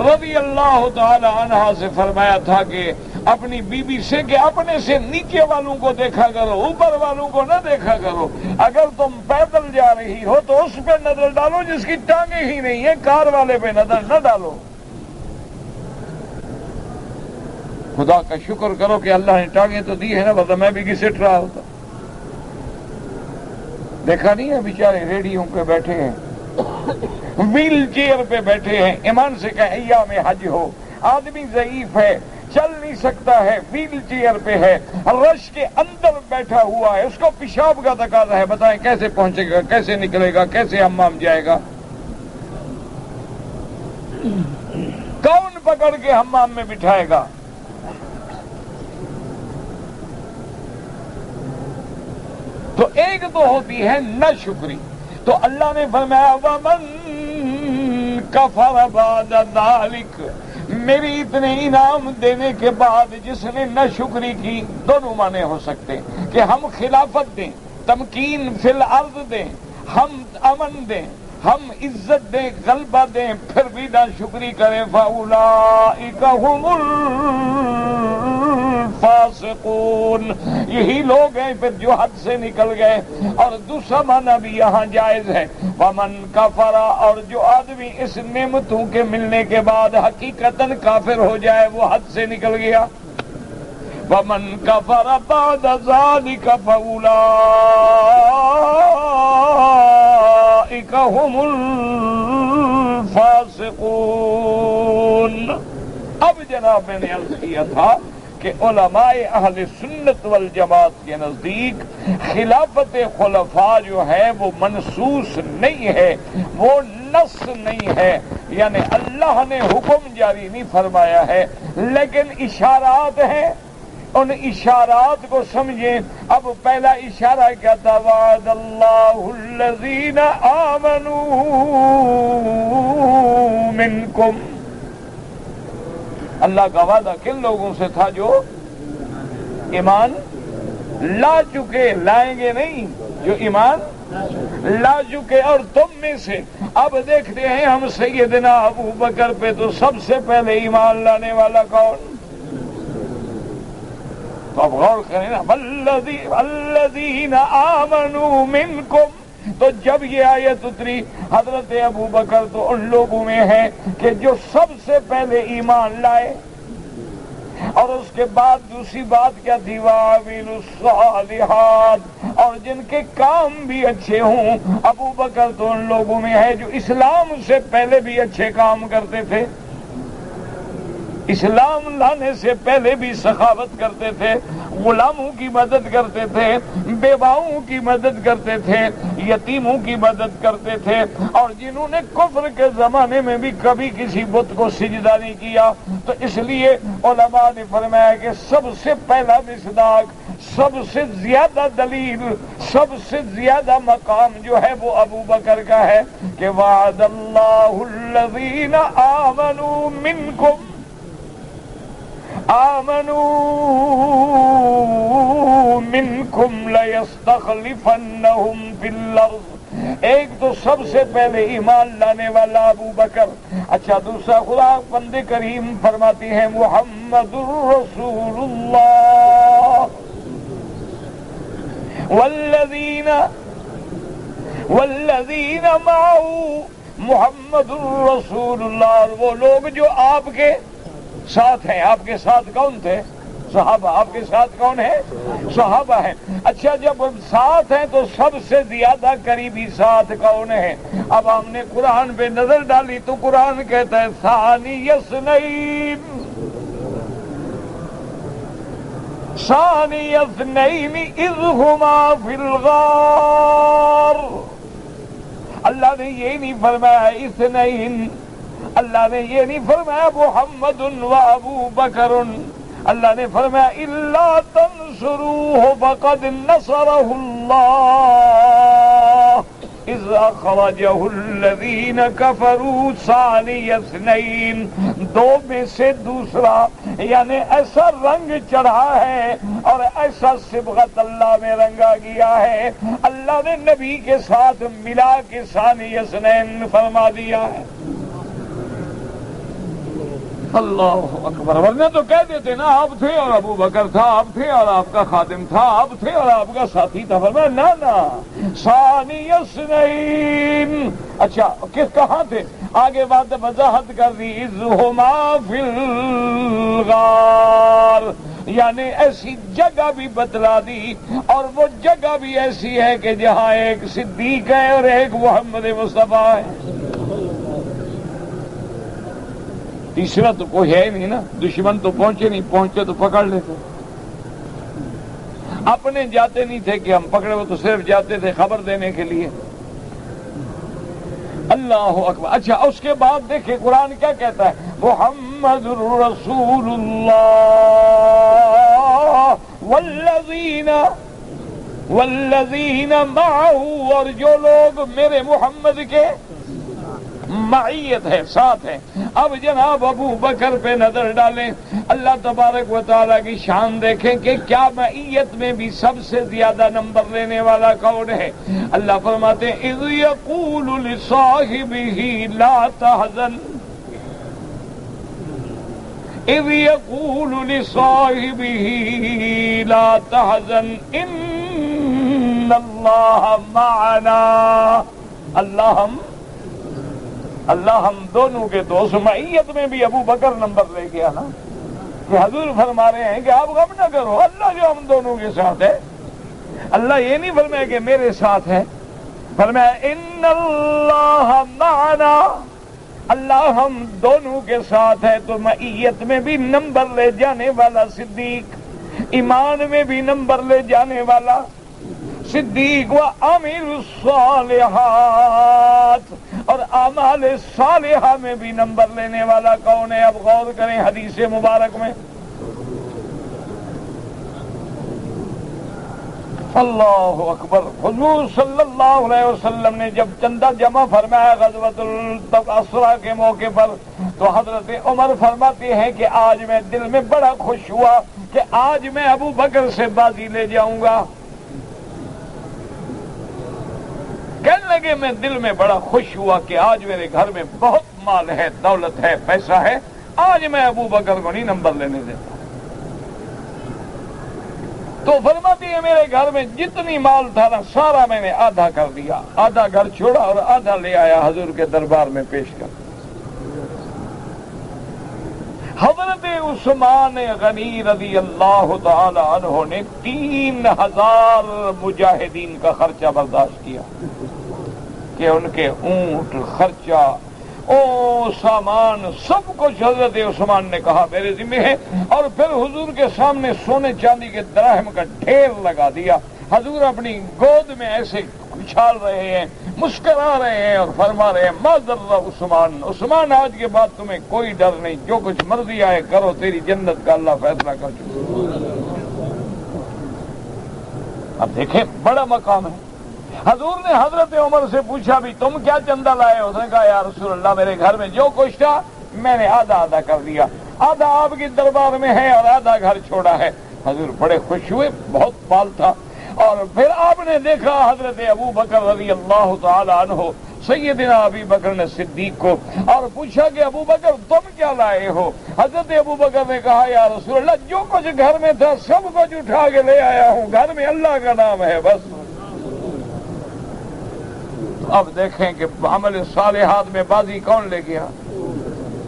رضی اللہ تعالی عنہا سے فرمایا تھا کہ اپنی بیوی سے کہ اپنے سے نیچے والوں کو دیکھا کرو، اوپر والوں کو نہ دیکھا کرو. اگر تم پیدل جا رہی ہو تو اس پہ نظر ڈالو جس کی ٹانگیں ہی نہیں ہیں، کار والے پہ نظر نہ ڈالو. خدا کا شکر کرو کہ اللہ نے ٹانگیں تو دی ہے نا، ورنہ میں بھی گھسٹ رہا ہوتا. دیکھا نہیں ہے بیچارے ریڑھیوں پہ بیٹھے ہیں، ویل چیئر پہ بیٹھے ہیں. ایمان سے کہ ایام حج ہو، آدمی ضعیف ہے، چل نہیں سکتا ہے، ویل چیئر پہ ہے، رش کے اندر بیٹھا ہوا ہے، اس کو پیشاب کا تقاضا ہے. بتائیں کیسے پہنچے گا، کیسے نکلے گا، کیسے حمام جائے گا؟ کون پکڑ کے حمام میں بٹھائے گا؟ تو ایک تو ہوتی ہے نہ شکری. تو اللہ نے فرمایا وَمَن كَفَرَ بَعْدَ ذَلِكَ، میری اتنے انعام دینے کے بعد جس نے نہ شکری کی. دونوں معنی ہو سکتے کہ ہم خلافت دیں، تمکین فی الارض دیں، ہم امن دیں، ہم عزت دیں، غلبہ دیں، پھر بھی نہ شکری کریں. فَأُولَٰئِكَ هُمُ الفاسقون، یہی لوگ ہیں پھر جو حد سے نکل گئے. اور دوسرا معنی بھی یہاں جائز ہے، وَمَن كَفَرَ، اور جو آدمی اس نعمتوں کے ملنے کے بعد حقیقتاً کافر ہو جائے، وہ حد سے نکل گیا. وَمَن كَفَرَ بَعْدَ ذَلِكَ فَأُولَٰئِكَ هُمُ الفاسقون. اب جناب میں نے عرض کیا تھا کہ علماء اہل سنت والجماعت کے نزدیک خلافت خلفاء جو ہے وہ منسوس نہیں ہے، وہ نص نہیں ہے، یعنی اللہ نے حکم جاری نہیں فرمایا ہے، لیکن اشارات ہیں. ان اشارات کو سمجھیں. اب پہلا اشارہ کیا تھا؟ وعد اللہ الذین آمنوا منکم، اللہ کا وعدہ کن لوگوں سے تھا؟ جو ایمان لا چکے، لائیں گے نہیں، جو ایمان لا چکے. اور تم میں سے اب دیکھتے ہیں ہم سیدنا ابو بکر پہ تو سب سے پہلے ایمان لانے والا کون؟ تو اب غور کریں نا، والذین آمنوا منکم. تو جب یہ آیت اتری حضرت ابو بکر تو ان لوگوں میں ہے کہ جو سب سے پہلے ایمان لائے. اور اس کے بعد دوسری بات کیا تھی؟ وَعَمِلُوا الصَّالِحَاتِ، اور جن کے کام بھی اچھے ہوں. ابو بکر تو ان لوگوں میں ہے جو اسلام سے پہلے بھی اچھے کام کرتے تھے، اسلام لانے سے پہلے بھی سخاوت کرتے تھے، غلاموں کی مدد کرتے تھے، بیواؤں کی مدد کرتے تھے، یتیموں کی مدد کرتے تھے. اور جنہوں نے کفر کے زمانے میں بھی کبھی کسی بت کو سجدہ نہیں کیا. تو اس لیے علماء نے فرمایا کہ سب سے پہلا مصداق، سب سے زیادہ دلیل، سب سے زیادہ مقام جو ہے وہ ابو بکر کا ہے کہ وعد اللہ الذین آمنوا منکم لَيَسْتَخْلِفَنَّهُمْ فِي الْأَرْضِ. ایک تو سب سے پہلے ایمان لانے والا ابو بکر. اچھا دوسرا خدا بند کریم فرماتی ہیں محمد الرسول اللہ والذین معه، محمد الرسول اللہ، اور وہ لوگ جو آپ کے ساتھ ہیں. آپ کے ساتھ کون تھے؟ صحابہ. آپ کے ساتھ کون ہے؟ صحابہ ہیں. اچھا جب ساتھ ہیں تو سب سے زیادہ قریبی ساتھ کون ہے؟ اب ہم نے قرآن پہ نظر ڈالی تو قرآن کہتا ہے ثانی اثنین، ثانی اثنین اذ ہما فی الغار. اللہ نے یہ نہیں فرمایا اثنین، اللہ نے یہ نہیں فرمایا محمد و ابو بکر، اللہ نے فرمایا الا تنصروہ فقد نصرہ اللہ اذ اخرجہ الذین کفروا ثانی اثنین. دو میں سے دوسرا، یعنی ایسا رنگ چڑھا ہے اور ایسا صبغت اللہ میں رنگا گیا ہے، اللہ نے نبی کے ساتھ ملا کے ثانی اثنین فرما دیا ہے. اللہ اکبر. ورنہ تو کہہ دیتے نا آپ تھے اور ابو بکر تھا، آپ تھے اور آپ کا خادم تھا، آپ تھے اور آپ کا ساتھی تھا. فرمایا نا نا ثانی اثنین. اچھا کس کہاں تھے؟ آگے بات وضاحت کر دی اذ ہما فی الغار، یعنی ایسی جگہ بھی بتلا دی، اور وہ جگہ بھی ایسی ہے کہ جہاں ایک صدیق ہے اور ایک محمد مصطفیٰ ہے. تیسرا تو کوئی ہے نہیں نا. دشمن تو پہنچے نہیں، پہنچتے تو پکڑ لیتے. اپنے جاتے نہیں تھے کہ ہم پکڑے، وہ تو صرف جاتے تھے خبر دینے کے لیے. اللہ اکبر. اچھا اس کے بعد دیکھیں قرآن کیا کہتا ہے، محمد رسول اللہ والذین معه، اور جو لوگ میرے محمد کے معیت ہے، ساتھ ہے. اب جناب ابو بکر پہ نظر ڈالیں، اللہ تبارک و تعالیٰ کی شان دیکھیں کہ کیا معیت میں بھی سب سے زیادہ نمبر لینے والا کون ہے. اللہ فرماتے ہیں اذ یقول لصاحبہ لا تحزن، اذ یقول لصاحبہ لا تحزن ان اللہ معنا. اللہ ہم دونوں کے دوست. معیت میں بھی ابو بکر نمبر لے گیا نا، کہ حضور فرما رہے ہیں کہ آپ غم نہ کرو، اللہ جو ہم دونوں کے ساتھ ہے. اللہ یہ نہیں فرمایا کہ میرے ساتھ ہے، فرمایا ان اللہ معنا، اللہ ہم دونوں کے ساتھ ہے. تو معیت میں بھی نمبر لے جانے والا صدیق، ایمان میں بھی نمبر لے جانے والا صدیق، و عامل الصالحات، اور اعمال صالحہ میں بھی نمبر لینے والا کون ہے؟ اب غور کریں حدیث مبارک میں. اللہ اکبر. حضور صلی اللہ علیہ وسلم نے جب چندہ جمع فرمایا غزوۃ الاسریٰ کے موقع پر، تو حضرت عمر فرماتے ہیں کہ آج میں دل میں بڑا خوش ہوا کہ آج میں ابو بکر سے بازی لے جاؤں گا. کہنے لگے میں دل میں بڑا خوش ہوا کہ آج میرے گھر میں بہت مال ہے، دولت ہے، پیسہ ہے، آج میں ابو بکر کو نہیں نمبر لینے دیتا. تو فرماتی ہے میرے گھر میں جتنی مال تھا نا سارا میں نے آدھا کر دیا، آدھا گھر چھوڑا اور آدھا لے آیا حضور کے دربار میں پیش کر. حضرت عثمان غنی رضی اللہ تعالی عنہ نے 3000 مجاہدین کا خرچہ برداشت کیا کہ ان کے اونٹ، خرچہ، سامان، سب کچھ حضرت عثمان نے کہا میرے ذمہ ہے. اور پھر حضور کے سامنے سونے چاندی کے دراہم کا ڈھیر لگا دیا. حضور اپنی گود میں ایسے اچھال رہے ہیں، مسکرا رہے ہیں اور فرما رہے ہیں ما ضر عثمان، عثمان آج کے بعد تمہیں کوئی ڈر نہیں، جو کچھ مرضی آئے کرو، تیری جنت کا اللہ فیصلہ کر چکا. اب دیکھیں بڑا مقام ہے. حضور نے حضرت عمر سے پوچھا بھی تم کیا چندہ لائے؟ اس نے کہا یا رسول اللہ میرے گھر میں جو کچھ تھا میں نے آدھا آدھا کر دیا، آدھا آپ کے دربار میں ہے اور آدھا گھر چھوڑا ہے. حضور بڑے خوش ہوئے، بہت مال تھا. اور پھر آپ نے دیکھا حضرت ابو بکر رضی اللہ تعالی عنہ، سیدنا ابی بکر نے صدیق کو، اور پوچھا کہ ابو بکر تم کیا لائے ہو؟ حضرت ابو بکر نے کہا یا رسول اللہ جو کچھ گھر میں تھا سب کچھ اٹھا کے لے آیا ہوں، گھر میں اللہ کا نام ہے بس. اب دیکھیں کہ عمل صالحات میں بازی کون لے گیا؟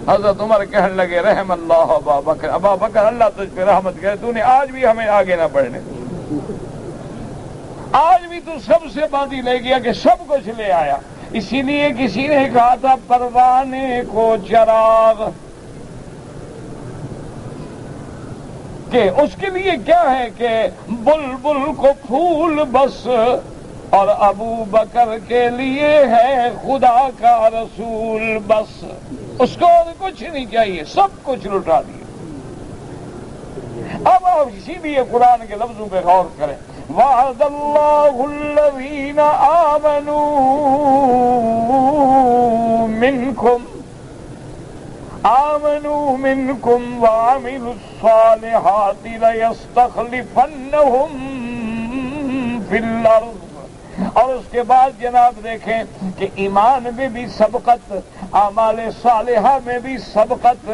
حضرت عمر کہنے لگے رحم اللہ ابا بکر، ابا بکر اللہ تجھ پہ رحمت کرے، تو نے آج بھی ہمیں آگے نہ بڑھنے، آج بھی تو سب سے باندھی لے گیا کہ سب کچھ لے آیا۔ اسی لیے کسی نے کہا تھا پروانے کو چراغ، کہ اس کے لیے کیا ہے کہ بلبل کو پھول بس، اور ابو بکر کے لیے ہے خدا کا رسول بس، اس کو اور کچھ نہیں چاہیے، سب کچھ لٹا دیا۔ اب آپ اسی لیے قرآن کے لفظوں پہ غور کریں، وعد اللہ الذین آمنوا منکم وعملوا الصالحات لیستخلفنہم فی الارض، اور اس کے بعد جناب دیکھیں کہ ایمان میں بھی سبقت، اعمال صالحہ میں بھی سبقت،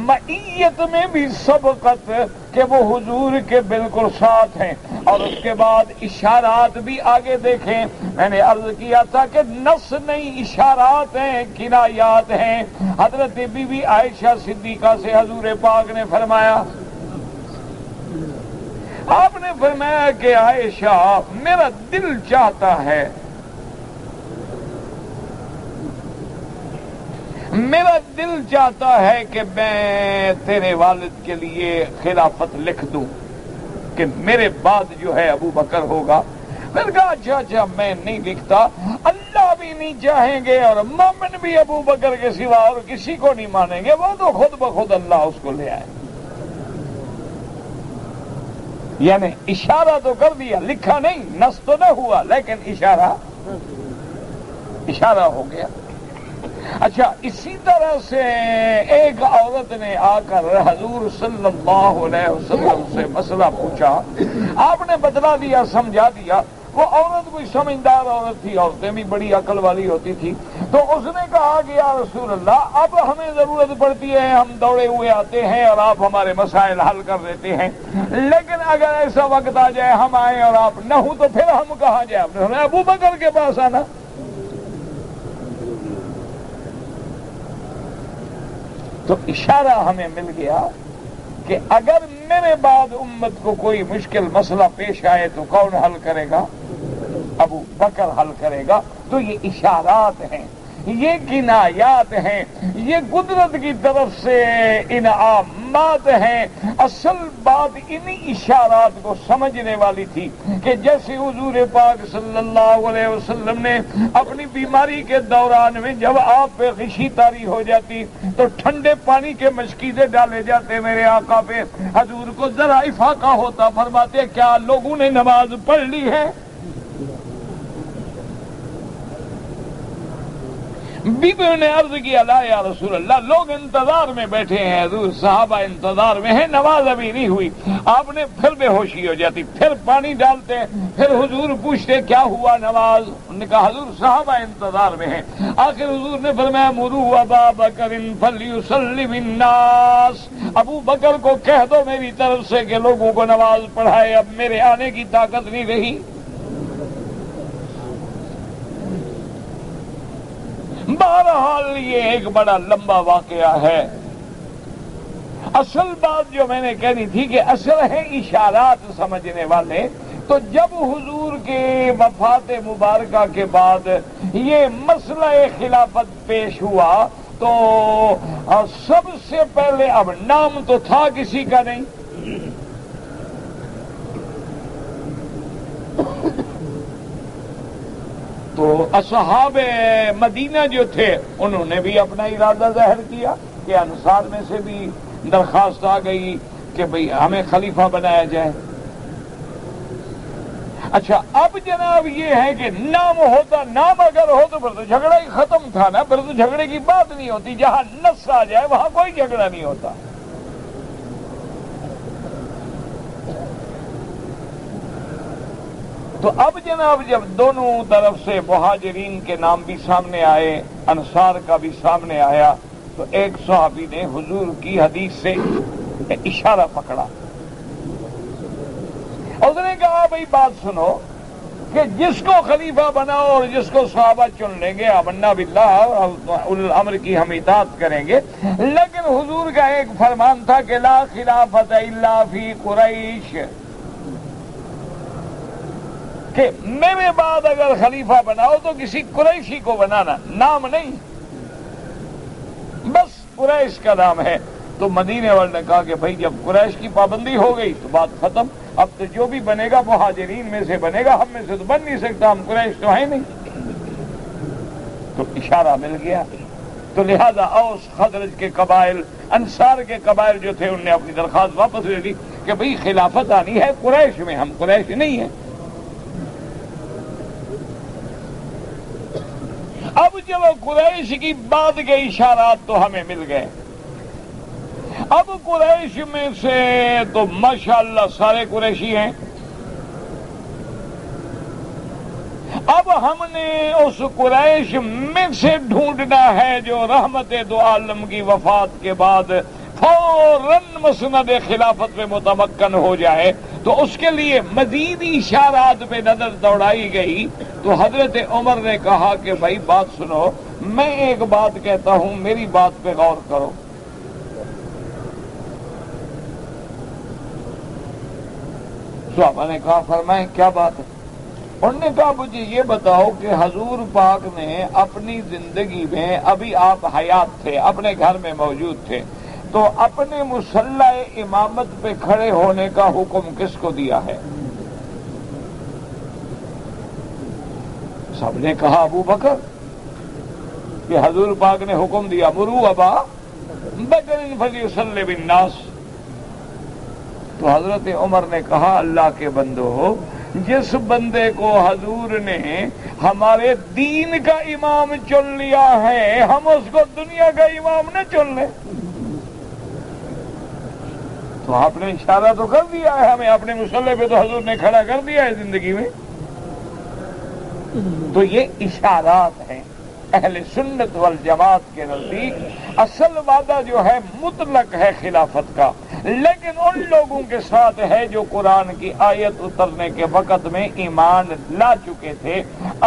معیت میں بھی سبقت کہ وہ حضور کے بالکل ساتھ ہیں، اور اس کے بعد اشارات بھی آگے دیکھیں۔ میں نے عرض کیا تھا کہ نص نہیں، اشارات ہیں، کنایات ہیں۔ حضرت بی بی عائشہ صدیقہ سے حضور پاک نے فرمایا، آپ نے فرمایا کہ عائشہ میرا دل چاہتا ہے، میرا دل چاہتا ہے کہ میں تیرے والد کے لیے خلافت لکھ دوں کہ میرے بعد جو ہے ابو بکر ہوگا۔ میں نے کہا اچھا اچھا میں نہیں لکھتا، اللہ بھی نہیں چاہیں گے اور مومن بھی ابو بکر کے سوا اور کسی کو نہیں مانیں گے، وہ تو خود بخود اللہ اس کو لے آئے۔ یعنی اشارہ تو کر دیا، لکھا نہیں، نص تو نہ ہوا، لیکن اشارہ ہو گیا۔ اچھا اسی طرح سے ایک عورت نے آ کر حضور صلی اللہ علیہ وسلم سے مسئلہ پوچھا، آپ نے بتلا دیا، سمجھا دیا۔ وہ عورت کوئی سمجھدار عورت تھی، عورتیں بھی بڑی عقل والی ہوتی تھی، تو اس نے کہا کہ یا رسول اللہ اب ہمیں ضرورت پڑتی ہے، ہم دوڑے ہوئے آتے ہیں اور آپ ہمارے مسائل حل کر دیتے ہیں، لیکن اگر ایسا وقت آ جائے ہم آئیں اور آپ نہ ہوں تو پھر ہم کہاں جائیں؟ آپ نے فرمایا ابو بکر کے پاس آنا۔ تو اشارہ ہمیں مل گیا کہ اگر میرے بعد امت کو کوئی مشکل مسئلہ پیش آئے تو کون حل کرے گا؟ ابو بکر حل کرے گا۔ تو یہ اشارات ہیں، یہ کنایات ہیں، یہ قدرت کی طرف سے انعامات ہیں۔ اصل بات انہی اشارات کو سمجھنے والی تھی کہ جیسے حضور پاک صلی اللہ علیہ وسلم نے اپنی بیماری کے دوران میں جب آپ پہ غشی طاری ہو جاتی تو ٹھنڈے پانی کے مشکیزے ڈالے جاتے میرے آقا پہ، حضور کو ذرا افاقہ ہوتا، فرماتے کیا لوگوں نے نماز پڑھ لی ہے؟ بیویوں نے عرض کیا لا یا رسول اللہ لوگ انتظار میں بیٹھے ہیں، حضور صحابہ انتظار میں ہیں، نماز ابھی نہیں ہوئی۔ آپ نے پھر بے ہوشی ہو جاتی، پھر پانی ڈالتے، پھر حضور پوچھتے کیا ہوا نماز؟ انہوں نے کہا حضور صحابہ انتظار میں ہیں۔ آخر حضور نے فرمایا مروا ابا بکر فلیصلی بالناس، ابو بکر کو کہہ دو میری طرف سے کہ لوگوں کو نماز پڑھائے، اب میرے آنے کی طاقت نہیں رہی۔ بہرحال یہ ایک بڑا لمبا واقعہ ہے۔ اصل بات جو میں نے کہنی تھی کہ اصل ہے اشارات سمجھنے والے۔ تو جب حضور کے وفات مبارکہ کے بعد یہ مسئلہ خلافت پیش ہوا تو سب سے پہلے اب نام تو تھا کسی کا نہیں، تو اصحاب مدینہ جو تھے انہوں نے بھی اپنا ارادہ ظاہر کیا کہ انصار میں سے بھی درخواست آ گئی کہ بھئی ہمیں خلیفہ بنایا جائے۔ اچھا اب جناب یہ ہے کہ نام ہوتا، نام اگر ہو تو پھر تو جھگڑا ہی ختم تھا نا، پھر تو جھگڑے کی بات نہیں ہوتی، جہاں نص آ جائے وہاں کوئی جھگڑا نہیں ہوتا۔ تو اب جناب جب دونوں طرف سے مہاجرین کے نام بھی سامنے آئے، انصار کا بھی سامنے آیا، تو ایک صحابی نے حضور کی حدیث سے اشارہ پکڑا، اس نے کہا بھئی بات سنو، کہ جس کو خلیفہ بناؤ اور جس کو صحابہ چن لیں گے آمنا باللہ اولو الامر کی ہم اطاعت کریں گے، لیکن حضور کا ایک فرمان تھا کہ لا خلافت الا فی قریش، کہ میرے بعد اگر خلیفہ بناؤ تو کسی قریشی کو بنانا، نام نہیں، بس قریش کا نام ہے۔ تو مدینے والے نے کہا کہ بھائی جب قریش کی پابندی ہو گئی تو بات ختم، اب تو جو بھی بنے گا مہاجرین میں سے بنے گا، ہم میں سے تو بن نہیں سکتا، ہم قریش تو ہیں نہیں۔ تو اشارہ مل گیا، تو لہذا اوس خزرج کے قبائل، انصار کے قبائل جو تھے، انہوں نے اپنی درخواست واپس لے لی کہ بھئی خلافت آنی ہے قریش میں، ہم قریش نہیں ہیں۔ اب چلو قریش کی بات کے اشارات تو ہمیں مل گئے، اب قریش میں سے تو ماشاءاللہ سارے قریشی ہیں، اب ہم نے اس قریش میں سے ڈھونڈنا ہے جو رحمت دو عالم کی وفات کے بعد فوراً مسند خلافت میں متمکن ہو جائے۔ تو اس کے لیے مزید اشارات پہ نظر دوڑائی گئی، تو حضرت عمر نے کہا کہ بھائی بات سنو، میں ایک بات کہتا ہوں، میری بات پہ غور کرو۔ صحابہ نے کہا فرمائیں کیا بات ہے؟ انہوں نے کہا مجھے یہ بتاؤ کہ حضور پاک نے اپنی زندگی میں، ابھی آپ حیات تھے، اپنے گھر میں موجود تھے، تو اپنے مصلی امامت پہ کھڑے ہونے کا حکم کس کو دیا ہے؟ سب نے کہا ابو بکر، کہ حضور پاک نے حکم دیا مرو ابا بکر فلیصلی بالناس۔ تو حضرت عمر نے کہا اللہ کے بندو، جس بندے کو حضور نے ہمارے دین کا امام چن لیا ہے، ہم اس کو دنیا کا امام نہ چن لیں؟ تو آپ نے اشارہ تو کر دیا ہے ہمیں، اپنے مصلی پہ تو حضور نے کھڑا کر دیا ہے زندگی میں۔ تو یہ اشارات ہیں۔ اہل سنت والجماعت کے نزدیک اصل وعدہ جو ہے مطلق ہے خلافت کا، لیکن ان لوگوں کے ساتھ ہے جو قرآن کی آیت اترنے کے وقت میں ایمان لا چکے تھے،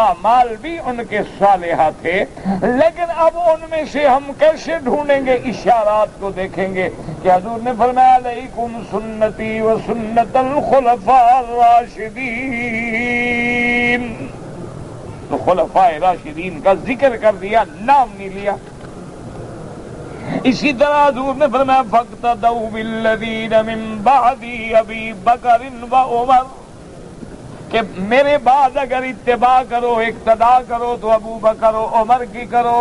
اعمال بھی ان کے صالحہ تھے، لیکن اب ان میں سے ہم کیسے ڈھونڈیں گے؟ اشارات کو دیکھیں گے کہ حضور نے فرمایا علیکم سنتی و سنت الخلفاء الراشدین، تو خلفاء راشدین کا ذکر کر دیا، نام نہیں لیا۔ اسی طرح حضور نے فرمایا فاقتدوا بالذین من بعدی ابی بکر و عمر، کہ میرے بعد اگر اتباع کرو، اقتداء کرو تو ابو بکر و عمر کی کرو۔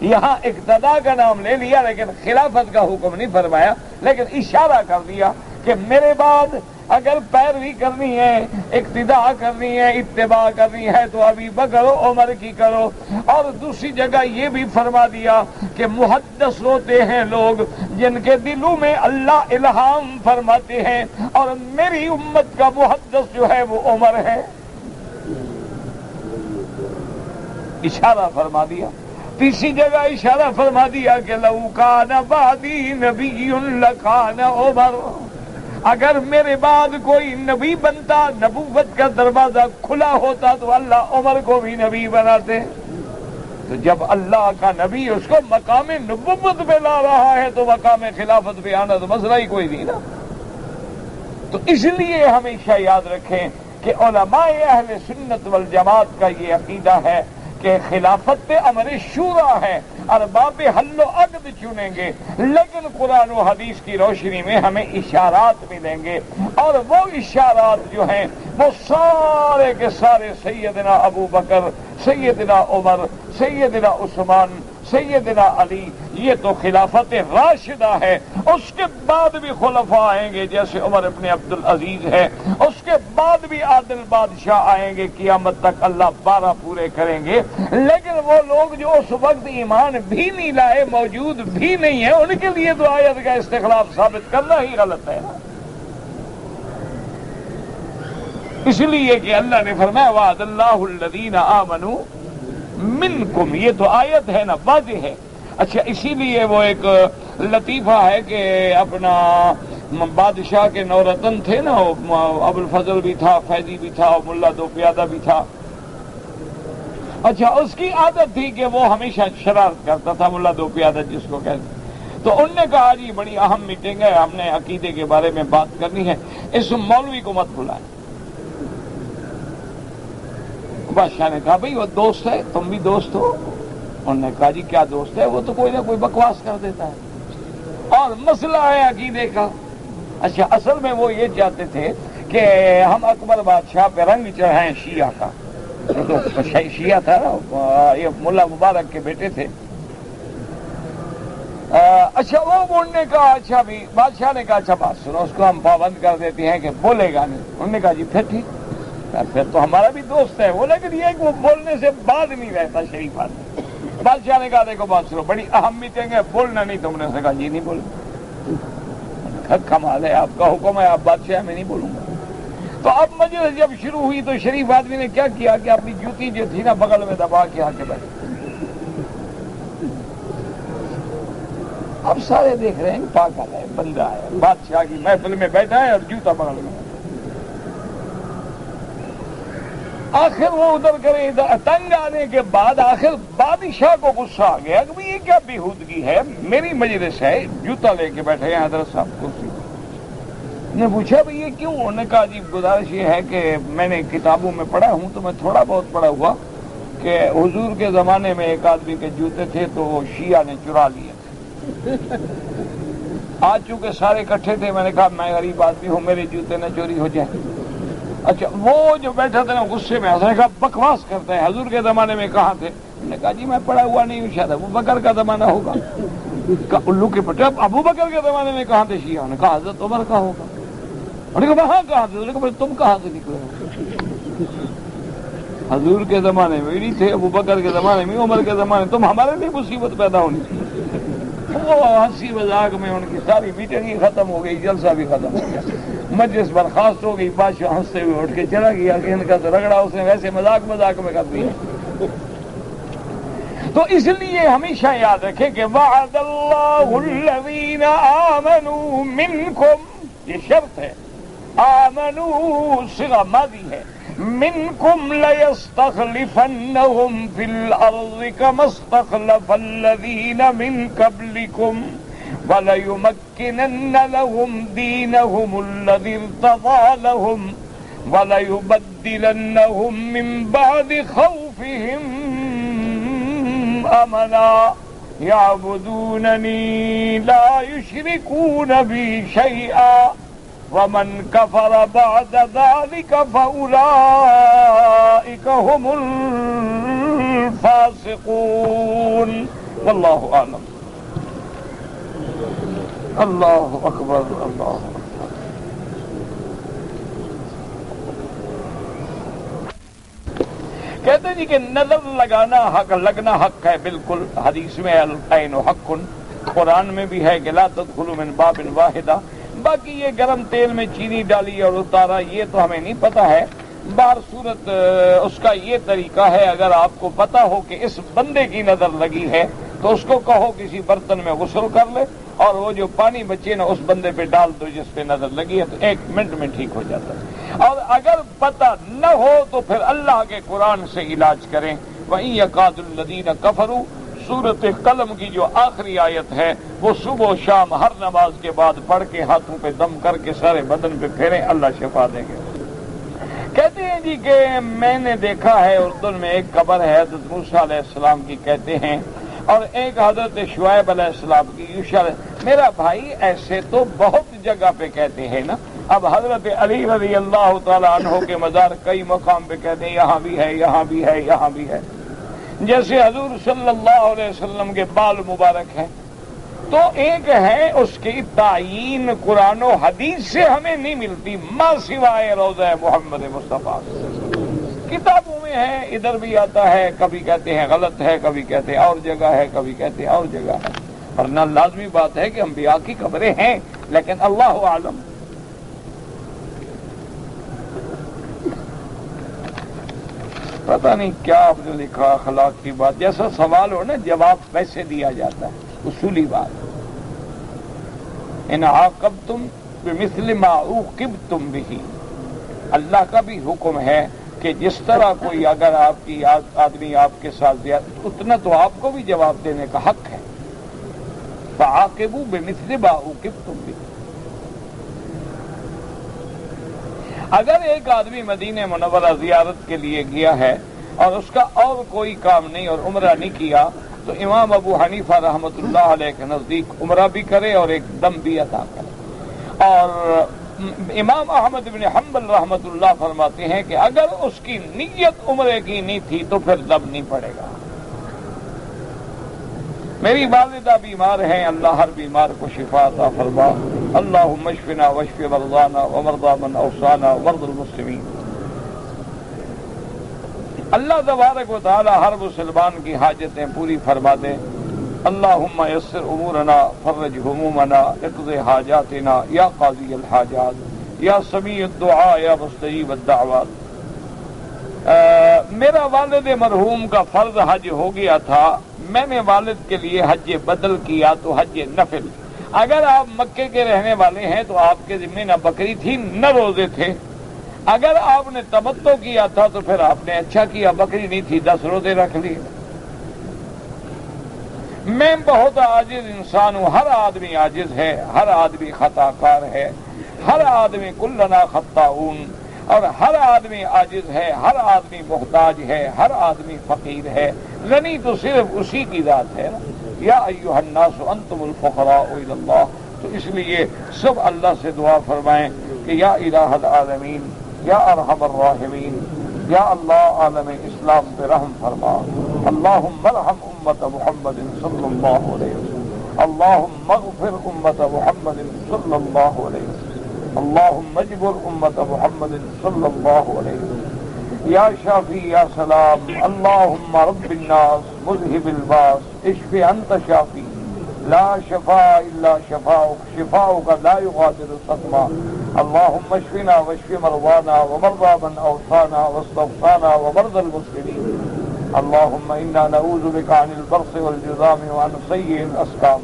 یہاں اقتداء کا نام لے لیا لیکن خلافت کا حکم نہیں فرمایا، لیکن اشارہ کر دیا کہ میرے بعد اگر پیروی کرنی ہے، اقتداء کرنی ہے، اتباع کرنی ہے تو ابھی بکر و عمر کی کرو۔ اور دوسری جگہ یہ بھی فرما دیا کہ محدث ہوتے ہیں لوگ جن کے دلوں میں اللہ الہام فرماتے ہیں، اور میری امت کا محدث جو ہے وہ عمر ہے، اشارہ فرما دیا۔ تیسری جگہ اشارہ فرما دیا کہ لو کان بعدی نبی لکان عمر، اگر میرے بعد کوئی نبی بنتا، نبوت کا دروازہ کھلا ہوتا تو اللہ عمر کو بھی نبی بناتے۔ تو جب اللہ کا نبی اس کو مقام نبوت پہ لا رہا ہے تو مقام خلافت پہ آنا تو مسئلہ ہی کوئی نہیں نا۔ تو اس لیے ہمیشہ یاد رکھیں کہ علماء اہل سنت والجماعت کا یہ عقیدہ ہے کہ خلافت پہ امر شورا ہے، ارباب حل و عقد چنیں گے، لیکن قرآن و حدیث کی روشنی میں ہمیں اشارات ملیں گے، اور وہ اشارات جو ہیں وہ سارے کے سارے سیدنا ابو بکر، سیدنا عمر، سیدنا عثمان، سیدنا علی، یہ تو خلافت راشدہ ہے۔ اس کے بعد بھی خلفاء آئیں گے جیسے عمر ابن عبدالعزیز ہے، اس کے بعد بھی عادل بادشاہ آئیں گے، قیامت تک اللہ 12 پورے کریں گے، لیکن وہ لوگ جو اس وقت ایمان بھی نہیں لائے، موجود بھی نہیں ہیں، ان کے لیے تو آیت کا استخلاف ثابت کرنا ہی غلط ہے۔ اس لیے کہ اللہ نے فرمایا وعد اللہ الذین آمنوا منکم، یہ تو آیت ہے نا، واضح ہے۔ اچھا اسی لیے وہ ایک لطیفہ ہے کہ اپنا بادشاہ کے نورتن تھے نا، ابوالفضل بھی تھا، فیضی بھی تھا، اور ملا دو پیادہ بھی تھا۔ اچھا، اس کی عادت تھی کہ وہ ہمیشہ شرارت کرتا تھا، ملا دو پیادہ جس کو کہتے۔ تو ان نے کہا جی بڑی اہم میٹنگ ہے، ہم نے عقیدے کے بارے میں بات کرنی ہے، اس مولوی کو مت بلائیں۔ بادشاہ نے کہا بھئی وہ دوست ہے، تم بھی دوست ہو؟ انہوں نے کہا جی کیا دوست ہے، وہ تو کوئی نہ کوئی بکواس کر دیتا ہے اور مسئلہ ہے عقیدے کا۔ اچھا، اصل میں وہ یہ چاہتے تھے کہ ہم اکبر بادشاہ پہ رنگ چڑھائیں شیعہ کا، تو شیعہ تھا نا، یہ ملا مبارک کے بیٹے تھے۔ اچھا، وہ انہوں نے کہا اچھا بھی، بادشاہ نے کہا اچھا بات سنو، اس کو ہم پابند کر دیتے ہیں کہ بولے گا نہیں۔ انہوں نے کہا جی پھر ٹھیک، پھر تو ہمارا بھی دوست ہے وہ، لیکن یہ کہ وہ بولنے سے بعد نہیں رہتا شریف آدمی۔ بادشاہ نے کہا دیکھو بات سنو، بڑی اہم میٹنگ ہے، بولنا نہیں تم نے؟ کہا جی نہیں بولنا۔ کمال ہے، آپ کا حکم ہے، آپ بادشاہ، میں نہیں بولوں گا۔ تو اب مجلس جب شروع ہوئی تو شریف آدمی نے کیا کیا کہ اپنی جوتی جو تھی نا بغل میں دبا کے آ کے بیٹھے۔ اب سارے دیکھ رہے ہیں پاگل ہے، بندہ ہے، بادشاہ کی محفل میں بیٹھا ہے اور جوتا بغل میں۔ آخر وہ ادھر کرے، تنگ آنے کے بعد آخر بادشاہ کو غصہ آ گیا کہ یہ کیا بےہودگی ہے، میری مجلس ہے، جوتا لے کے بیٹھے ہیں حضرت صاحب کرسی۔ نے پوچھا بھئی یہ کیوں؟ انہوں نے کہا جی گزارش یہ ہے کہ میں نے کتابوں میں پڑھا ہوں، تو میں تھوڑا بہت پڑھا ہوا کہ حضور کے زمانے میں ایک آدمی کے جوتے تھے تو وہ شیعہ نے چرا لیے تھے۔ آج چونکہ سارے اکٹھے تھے، میں نے کہا میں غریب آدمی ہوں، میرے جوتے نہ چوری ہو جائیں۔ اچھا، وہ جو بیٹھا تھا نا غصے میں، نے کہا بکواس کرتا ہے، حضور کے زمانے میں کہاں تھے؟ انہوں نے کہا جی میں پڑھا ہوا نہیں ہوں، شاید ابو بکر کا زمانہ ہوگا۔ الو کے پٹے، ابو بکر کے زمانے میں کہاں تھے شیعہ؟ نے کہا حضرت عمر کا ہوگا۔ انہوں نے کہا وہاں کہاں تھے؟ انہوں نے کہا تم کہاں سے نکلے ہو؟ حضور کے زمانے میں نہیں تھے، ابو بکر کے زمانے میں، عمر کے زمانے میں، تم ہمارے لیے مصیبت پیدا ہونی تھی۔ وہ ہنسی مذاق میں ان کی ساری میٹنگ ہی ختم ہو گئی، جلسہ بھی ختم ہو گیا، مجلس برخاست ہو گئی۔ بادشاہ ہنستے ہوئے اٹھ کے چلا گیا کہ ان کا تو رگڑا اس نے ویسے مذاق میں کر دیا۔ تو اس لیے ہمیشہ یاد رکھیں کہ وعد اللہ الذین آمنوا منکم، یہ شرط ہے، آمنوا صیغہ ماضی ہے، منکم لیستخلفنہم فی الارض کما استخلف الذین من قبلکم وَلَيُمَكِّنَنَّ لَهُمْ دِينَهُمُ الَّذِي ارْتَضَىٰ لَهُمْ وَلَيُبَدِّلَنَّهُم مِّن بَعْدِ خَوْفِهِمْ أَمَنًا يَعْبُدُونَنِي لَا يُشْرِكُونَ بِي شَيْئًا وَمَن كَفَرَ بَعْدَ ذَلِكَ فَأُولَٰئِكَ هُمُ الْفَاسِقُونَ وَاللَّهُ أَعْلَمُ۔ اللہ اکبر، اللہ اکبر۔ کہتے ہیں جی کہ نظر لگانا حق، لگنا حق ہے، بالکل حدیث میں العین حق، قرآن میں بھی ہے کہ لا تدخلوا من باب واحدہ۔ باقی یہ گرم تیل میں چینی ڈالی اور اتارا یہ تو ہمیں نہیں پتا ہے، بہر صورت اس کا یہ طریقہ ہے، اگر آپ کو پتا ہو کہ اس بندے کی نظر لگی ہے تو اس کو کہو کسی برتن میں غسل کر لے اور وہ جو پانی بچے نا اس بندے پہ ڈال دو جس پہ نظر لگی ہے، تو 1 منٹ میں ٹھیک ہو جاتا ہے۔ اور اگر پتہ نہ ہو تو پھر اللہ کے قرآن سے علاج کریں۔ وَإِن يَكَادُ الَّذِينَ كَفَرُوا، سورۃ قلم کی جو آخری آیت ہے وہ صبح و شام ہر نماز کے بعد پڑھ کے ہاتھوں پہ دم کر کے سارے بدن پہ پھیریں، اللہ شفا دیں گے۔ کہتے ہیں جی کہ میں نے دیکھا ہے اردن میں ایک قبر ہے حضرت موسیٰ علیہ السلام کی کہتے ہیں، اور ایک حضرت شعیب علیہ السلام کی۔ میرا بھائی ایسے تو بہت جگہ پہ کہتے ہیں نا، اب حضرت علی رضی اللہ تعالی عنہ کے مزار کئی مقام پہ کہتے ہیں یہاں بھی ہے، یہاں بھی ہے، یہاں بھی ہے۔ جیسے حضور صلی اللہ علیہ وسلم کے بال مبارک ہیں، تو ایک ہے اس کی تعیین قرآن و حدیث سے ہمیں نہیں ملتی، ما سوائے روضہ محمد مصطفیٰ۔ کتابوں میں ہے، ادھر بھی آتا ہے، کبھی کہتے ہیں غلط ہے، کبھی کہتے ہیں اور جگہ ہے، کبھی کہتے ہیں اور جگہ ہے، ورنہ لازمی بات ہے کہ انبیاء کی قبریں ہیں، لیکن اللہ عالم۔ پتہ نہیں کیا آپ نے لکھا، اخلاق کی بات، جیسا سوال ہو نا جواب ویسے دیا جاتا ہے، اصولی بات۔ ان عاقبتم بمثل ما عوقبتم به، اللہ کا بھی حکم ہے کہ جس طرح کوئی اگر آپ کی آدمی آپ کے ساتھ زیادہ اتنا تو آپ کو بھی جواب دینے کا حق ہے. فعاقبوا بمثل ما عوقبتم به. اگر ایک آدمی مدینہ منورہ زیارت کے لیے گیا ہے اور اس کا اور کوئی کام نہیں اور عمرہ نہیں کیا تو امام ابو حنیفہ رحمۃ اللہ علیہ کے نزدیک عمرہ بھی کرے اور ایک دم بھی ادا کرے. اور امام احمد بن حنبل رحمۃ اللہ فرماتے ہیں کہ اگر اس کی نیت عمرے کی نہیں تھی تو پھر دم نہیں پڑے گا. میری والدہ بیمار ہیں، اللہ ہر بیمار کو شفا عطا فرما. اللہم اشفنا واشف مرضانا ومرضى من اوصانا ومرضى المسلمین. اللہ تبارک و تعالی ہر مسلمان کی حاجتیں پوری فرما دے. اللہم یسر امورنا فرج همومنا اقض حاجاتنا یا قاضی الحاجات یا سمیع الدعاء یا مستجیب الدعوات. میرا والد مرحوم کا فرض حج ہو گیا تھا، میں نے والد کے لیے حج بدل کیا تو حج نفل. اگر آپ مکے کے رہنے والے ہیں تو آپ کے ذمہ نہ بکری تھی نہ روزے تھے. اگر آپ نے تمتع کیا تھا تو پھر آپ نے اچھا کیا، بکری نہیں تھی 10 روزے رکھ لیے. میں بہت عاجز انسان ہوں، ہر آدمی عاجز ہے، ہر آدمی خطا کار ہے، ہر آدمی کلنا خطاؤن، اور ہر آدمی عاجز ہے، ہر آدمی محتاج ہے، ہر آدمی فقیر ہے. غنی تو صرف اسی کی ذات ہے نا. یا ایھا الناس انتم الفقراء الی اللہ. تو اس لیے سب اللہ سے دعا فرمائیں کہ یا الہ العالمین، یا ارحم الراحمین، یا اللہ عالم اسلام پہ رحم فرما. اللہم ارحم امت محمد صلی اللہ علیہ وسلم. اللہم اغفر امت محمد صلی اللہ علیہ وسلم. اللہم اجبر امت محمد صلی اللہ علیہ وسلم. یا شافی یا سلام. اللہم رب الناس مذہب الباس اشف انت شافی لا شفاء الا شفاؤک شفاؤک لا یغادر سقما. اللہم اشفنا واشف مرضانا ومرضى من اوصانا واستوصانا ومرضى المسلمین. اللہم انا نعوذ بک عن البرص والجذام وعن سیء الاسقام.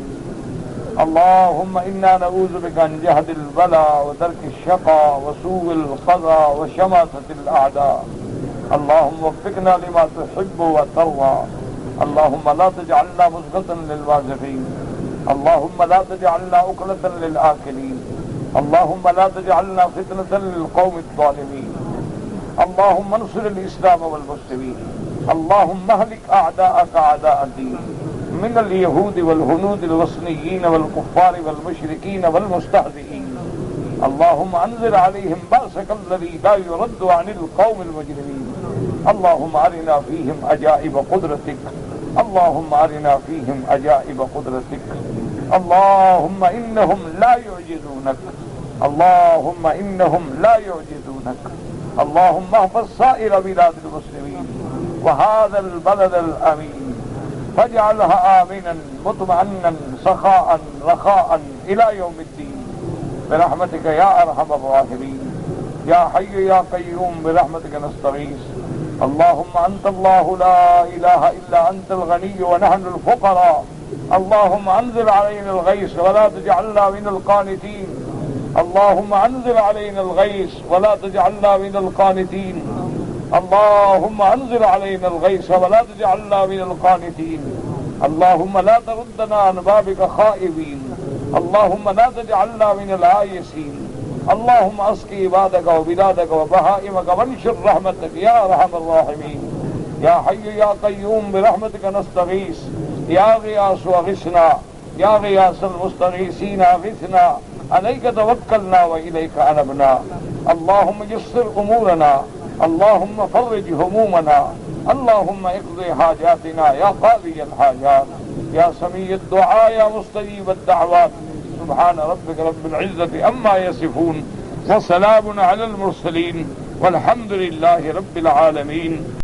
اللہم انا نعوذ بک عن جہد البلاء ودرک الشقاء وسوء القضاء وشماتة الاعداء. اللہم وفقنا لما تحب وترضى. اللہم لا تجعلنا مزغة للواظفین. اللہم لا تجعلنا أكلة للآكلین. اللہم لا تجعلنا فتنة للقوم الظالمین. اللہم انصر الاسلام والمسلمین. اللہم اہلک اعداءک اعداء الدین من اليهود والهنود الوثنيين والكفار والمشركين والمستهزئين. اللهم انزل عليهم بأسك الذي لا يرد عن القوم المجرمين. اللهم أرنا فيهم عجائب قدرتك. اللهم أرنا فيهم عجائب قدرتك. اللهم إنهم لا يعجزونك. اللهم إنهم لا يعجزونك. اللهم احفظ سائر بلاد المسلمين وهذا البلد الأمين فاجعلها آمنا مطمئنا سخاء رخاء إلى يوم الدين برحمتك يا أرحم الراحمين. يا حي يا قيوم برحمتك نستغيث. اللهم أنت الله لا إله إلا أنت الغني ونحن الفقراء. اللهم أنزل علينا الغيث ولا تجعلنا من القانتين. اللهم أنزل علينا الغيث ولا تجعلنا من القانتين. اللهم انزل علينا الغيث ولا تجعلنا من القانتين. اللهم لا تردنا عن بابك خائبين. اللهم لا تجعلنا من العائسين. اللهم اسق عبادك وبلادك وبهائمك وانشر رحمتك يا ارحم الراحمين. يا حي يا قيوم برحمتك نستغيث. يا غياث اغثنا. يا غياث المستغيثين اغثنا. عليك توكلنا واليك انبنا. اللهم يسر امورنا. اللهم فرج همومنا. اللهم اقض حاجاتنا يا قاضي الحاجات يا سميع الدعاء يا مستجيب الدعوات. سبحان ربك رب العزة عما يصفون وسلام على المرسلين والحمد لله رب العالمين.